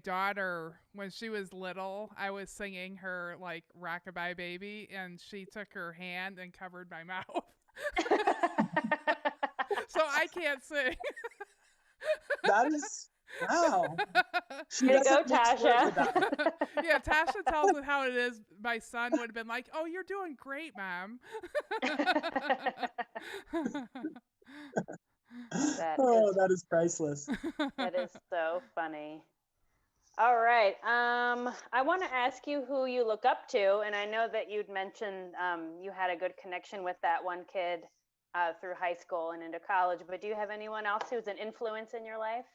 daughter, when she was little, I was singing her like Rockabye Baby, and she took her hand and covered my mouth. So I can't sing.
That is wow.
Way to go, Tasha.
Yeah, Tasha tells it how it is. My son would have been like, "Oh, you're doing great, Mom."
That is priceless.
That is so funny. All right. I want to ask you who you look up to, and I know that you'd mentioned you had a good connection with that one kid through high school and into college. But do you have anyone else who's an influence in your life?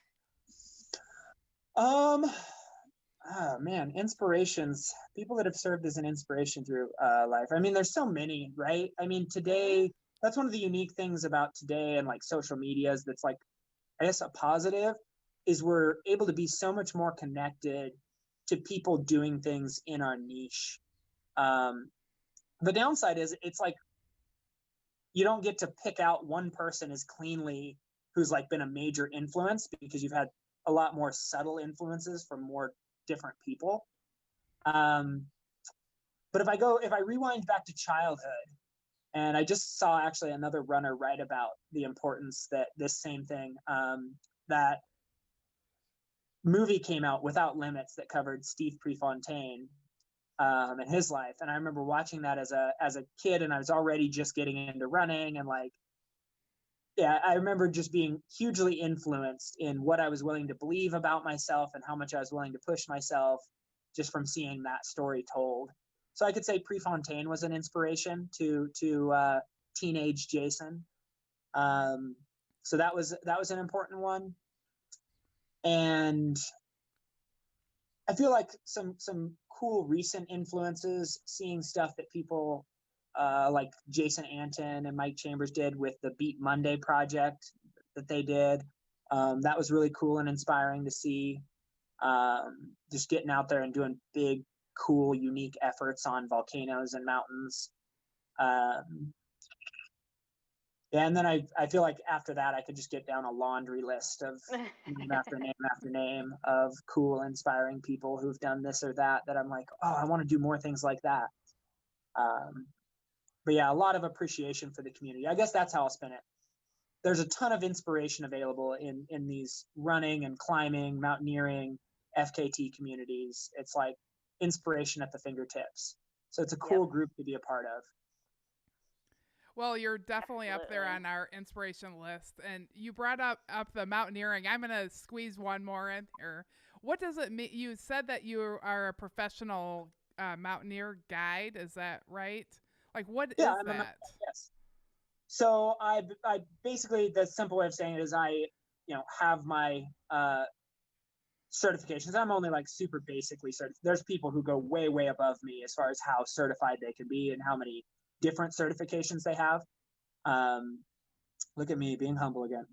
Man, inspirations. People that have served as an inspiration through life. I mean, there's so many, right? I mean, today, that's one of the unique things about today and like social medias that's like, I guess a positive is we're able to be so much more connected to people doing things in our niche. The downside is it's like you don't get to pick out one person as cleanly who's like been a major influence because you've had a lot more subtle influences from more different people. But if I rewind back to childhood, and I just saw actually another runner write about the importance that this same thing, that movie came out, Without Limits, that covered Steve Prefontaine and his life. And I remember watching that as a kid, and I was already just getting into running, and like, yeah, I remember just being hugely influenced in what I was willing to believe about myself and how much I was willing to push myself just from seeing that story told. So I could say Prefontaine was an inspiration to teenage Jason. So that was an important one. And I feel like some cool recent influences, seeing stuff that people like Jason Anton and Mike Chambers did with the Beat Monday project that they did. That was really cool and inspiring to see. Just getting out there and doing big, cool, unique efforts on volcanoes and mountains. And then I feel like after that, I could just get down a laundry list of name after name after name of cool, inspiring people who've done this or that I'm like, oh, I want to do more things like that. But yeah, a lot of appreciation for the community. I guess that's how I'll spin it. There's a ton of inspiration available in these running and climbing, mountaineering, FKT communities. It's like inspiration at the fingertips. So it's a cool group to be a part of.
Well, you're definitely up there on our inspiration list. And you brought up the mountaineering. I'm going to squeeze one more in here. What does it mean? You said that you are a professional mountaineer guide. Is that right? Like, what is that?
Yes. So I basically, the simple way of saying it is I have my certifications. I'm only like super basically certified. There's people who go way, way above me as far as how certified they can be and how many different certifications they have. Look at me being humble again.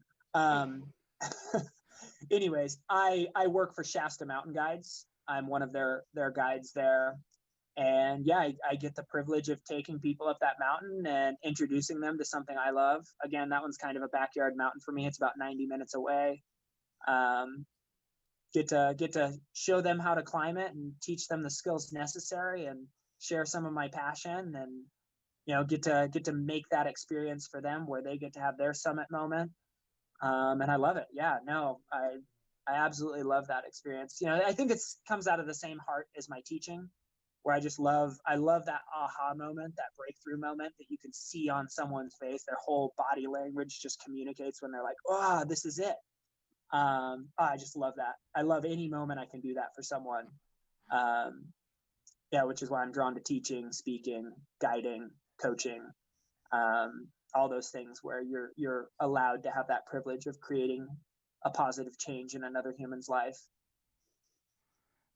Anyways, I work for Shasta Mountain Guides. I'm one of their guides there. And yeah, I get the privilege of taking people up that mountain and introducing them to something I love. Again, that one's kind of a backyard mountain for me. It's about 90 minutes away. Get to show them how to climb it and teach them the skills necessary and share some of my passion and get to make that experience for them where they get to have their summit moment. And I love it. Yeah, no, I absolutely love that experience. I think it comes out of the same heart as my teaching, where I love that aha moment, that breakthrough moment that you can see on someone's face. Their whole body language just communicates when they're like, oh, this is it. I just love that. I love any moment I can do that for someone. Yeah, which is why I'm drawn to teaching, speaking, guiding, coaching, all those things where you're allowed to have that privilege of creating a positive change in another human's life.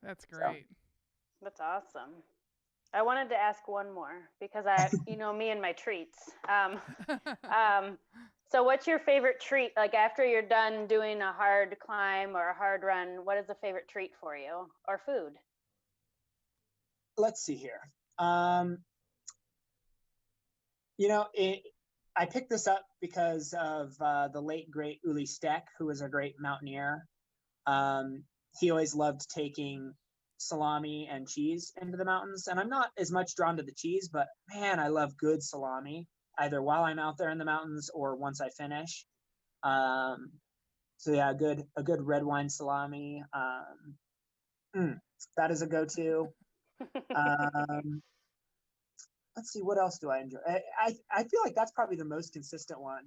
That's
So,
great.
That's awesome. I wanted to ask one more because you know, me and my treats. So what's your favorite treat? Like after you're done doing a hard climb or a hard run, what is a favorite treat for you or food?
let's see here. You know, I picked this up because of the late great Uli Steck, who was a great mountaineer. He always loved taking salami and cheese into the mountains, and I'm not as much drawn to the cheese, but man, I love good salami, either while I'm out there in the mountains or once I finish. Um, so yeah, a good red wine salami. That is a go-to. Um, let's see, what else do I enjoy? I feel like that's probably the most consistent one.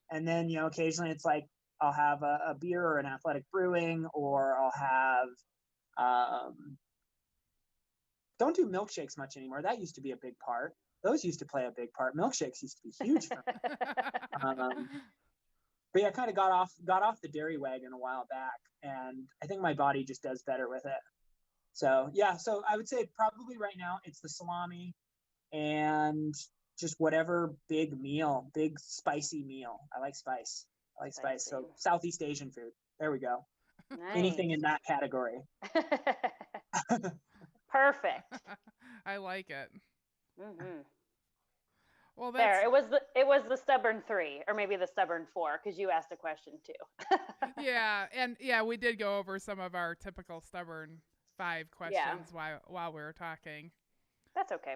And then, you know, occasionally it's like I'll have a beer or an athletic brewing, or I'll have don't do milkshakes much anymore. That used to be a big part. Those used to play a big part. Milkshakes used to be huge for me. But yeah, I kind of got off the dairy wagon a while back, and I think my body just does better with it. So yeah, so I would say probably right now it's the salami and just whatever big spicy meal. I like spice. I like spice. So Southeast Asian food. There we go.
Nice.
Anything in that category.
Perfect.
I like it.
Mm-hmm.
Well,
there. It was the stubborn 3, or maybe the stubborn 4, because you asked a question too.
Yeah, and yeah, we did go over some of our typical stubborn 5 questions while we were talking.
That's okay.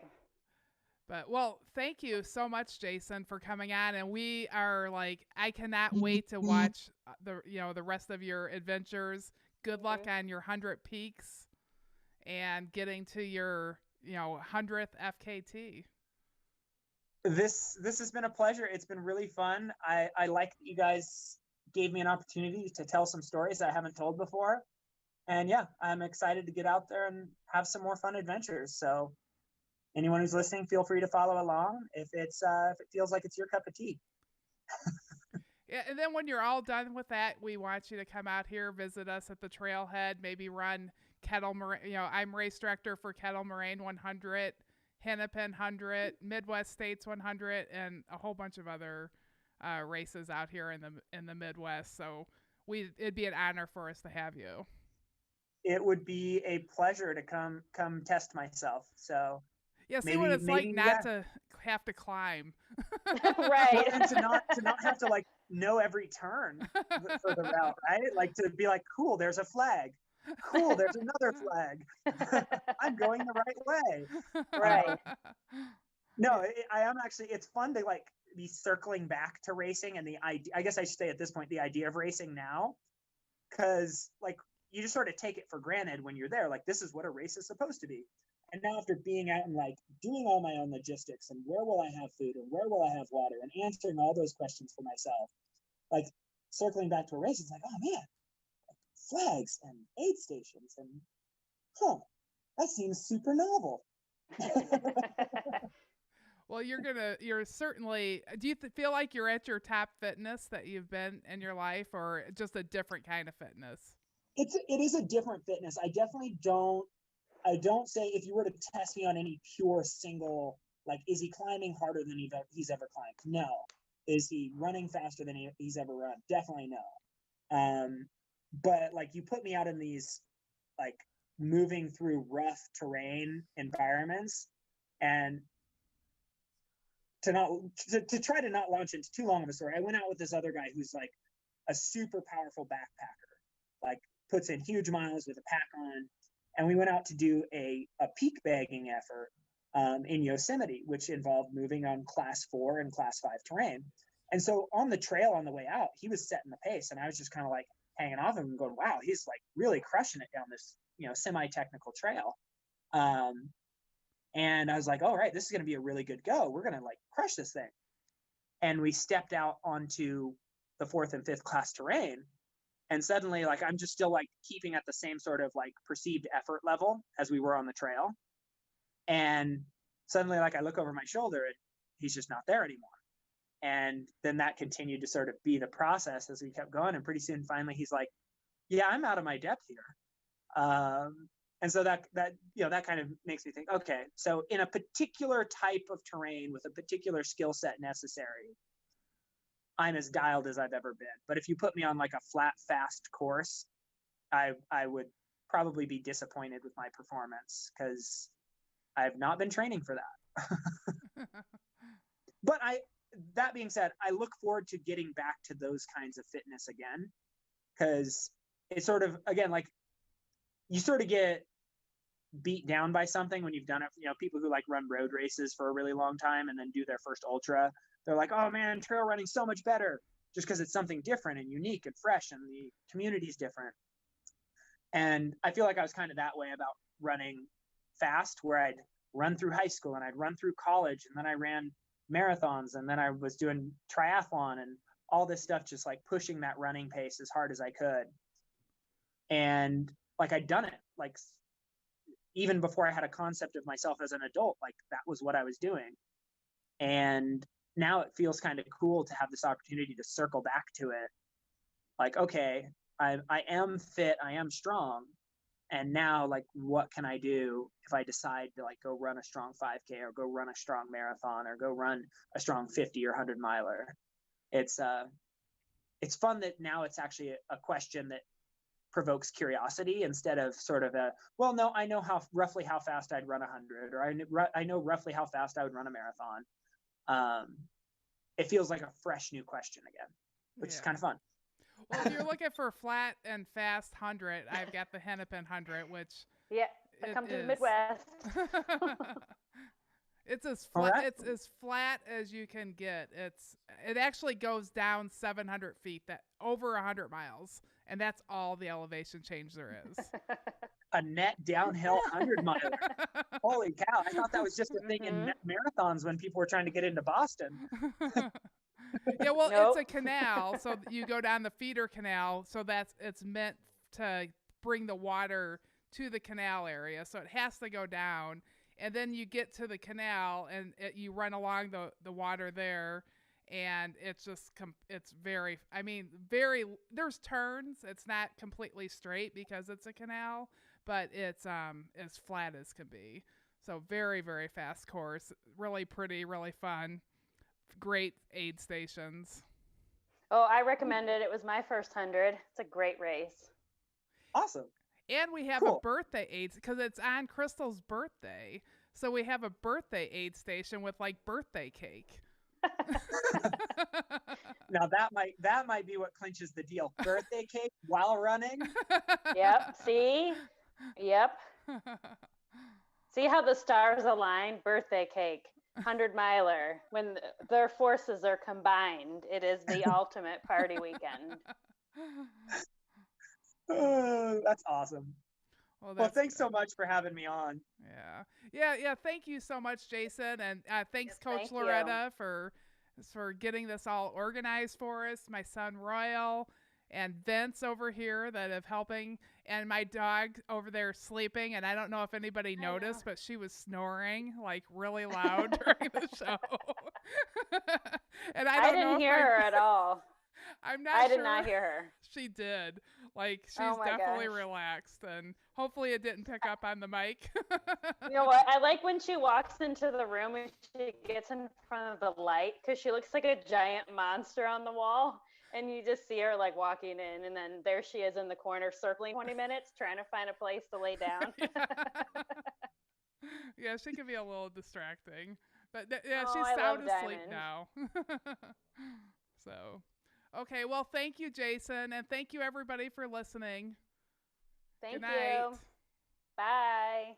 But well, thank you so much, Jason, for coming on, and we are like, I cannot wait to watch the rest of your adventures. Good luck on your 100 peaks and getting to your 100th FKT.
This has been a pleasure. It's been really fun. I like that you guys gave me an opportunity to tell some stories I haven't told before. And yeah, I'm excited to get out there and have some more fun adventures. So anyone who's listening, feel free to follow along if it feels like it's your cup of tea.
Yeah, and then when you're all done with that, we want you to come out here, visit us at the trailhead, maybe run Kettle Moraine. I'm race director for Kettle Moraine 100, Hennepin 100, Midwest States 100, and a whole bunch of other races out here in the Midwest. So it'd be an honor for us to have you.
It would be a pleasure to come test myself. So
yeah, see what it's like not to have to climb.
Right.
And to not have to like know every turn for the route, right? Like to be like, cool, there's a flag. Cool, there's another flag. I'm going the right way.
Right.
No, I am actually, it's fun to like be circling back to racing and the idea, I guess I should say at this point, the idea of racing now, because like you just sort of take it for granted when you're there. Like, this is what a race is supposed to be. And now after being out and like doing all my own logistics and where will I have food and where will I have water and answering all those questions for myself, like circling back to a race, it's like, oh man, flags and aid stations and that seems super novel.
Well, you're certainly, do you feel like you're at your top fitness that you've been in your life, or just a different kind of fitness?
It is a different fitness. I definitely I don't say if you were to test me on any pure single, like, is he climbing harder than he's ever climbed? No. Is he running faster than he's ever run? Definitely no. But like you put me out in these like moving through rough terrain environments, and to try to not launch into too long of a story, I went out with this other guy who's like a super powerful backpacker, like puts in huge miles with a pack on. And we went out to do a peak bagging effort in Yosemite, which involved moving on class 4 and class 5 terrain. And so on the trail on the way out, he was setting the pace, and I was just kind of like hanging off him and going, wow, he's like really crushing it down this, semi-technical trail. And I was like, all right, this is going to be a really good go. We're going to like crush this thing. And we stepped out onto the 4th and 5th class terrain. And suddenly, like, I'm just still like keeping at the same sort of like perceived effort level as we were on the trail. And suddenly, like, I look over my shoulder and he's just not there anymore. And then that continued to sort of be the process as we kept going. And pretty soon, finally, he's like, yeah, I'm out of my depth here. And so that kind of makes me think, okay, so in a particular type of terrain with a particular skill set necessary, I'm as dialed as I've ever been. But if you put me on like a flat, fast course, I would probably be disappointed with my performance because I've not been training for that. But that being said, I look forward to getting back to those kinds of fitness again, because it's sort of, again, like, you sort of get beat down by something when you've done it. People who like run road races for a really long time and then do their first ultra, they're like, oh man, trail running's so much better, just because it's something different and unique and fresh and the community's different. And I feel like I was kind of that way about running fast, where I'd run through high school and I'd run through college, and then I ran marathons, and then I was doing triathlon and all this stuff, just like pushing that running pace as hard as I could. And like, I'd done it, like, even before I had a concept of myself as an adult, like that was what I was doing. And now it feels kind of cool to have this opportunity to circle back to it. Like, okay, I am fit, I am strong. And now, like, what can I do if I decide to like go run a strong 5K or go run a strong marathon or go run a strong 50 or 100 miler? It's fun that now it's actually a question that provokes curiosity, instead of sort of well, no, I know roughly how fast I'd run 100, or I know roughly how fast I would run a marathon. It feels like a fresh new question again, which is kind of fun.
Well, if you're looking for a flat and fast 100, I've got the Hennepin 100, which
I come to the Midwest.
It's as flat. It's as flat as you can get. It actually goes down 700 feet, that over 100 miles, and that's all the elevation change there is.
A net downhill 100 miler. Holy cow! I thought that was just a thing in marathons when people were trying to get into Boston.
Yeah, well, nope. It's a canal, so you go down the feeder canal, so it's meant to bring the water to the canal area, so it has to go down. And then you get to the canal and you run along the water there, and it's just, it's very, there's turns. It's not completely straight because it's a canal, but it's as flat as can be. So very, very fast course. Really pretty, really fun. Great aid stations.
Oh, I recommend it. It was my first 100. It's a great race.
Awesome.
And we have a birthday aid, because it's on Crystal's birthday. So we have a birthday aid station with like birthday cake.
Now that might be what clinches the deal. Birthday cake while running.
Yep. See? Yep. See how the stars align? Birthday cake, 100 miler. When their forces are combined, it is the ultimate party weekend.
That's awesome. Well, thanks so much for having me on.
Yeah. Thank you so much, Jason, and thanks, Coach Loretta, for getting this all organized for us. My son Royal and Vince over here that have helping, and my dog over there sleeping. And I don't know if anybody noticed, but she was snoring like really loud during the show. And I didn't
hear her at all.
I'm not sure.
I did not hear her.
She did. Like, she's definitely relaxed, and hopefully it didn't pick up on the mic.
You know what? I like when she walks into the room and she gets in front of the light, because she looks like a giant monster on the wall, and you just see her like walking in, and then there she is in the corner circling 20 minutes trying to find a place to lay down.
Yeah, she can be a little distracting, but she's sound asleep now. So. Okay, well, thank you, Jason, and thank you, everybody, for listening.
Thank you. Bye.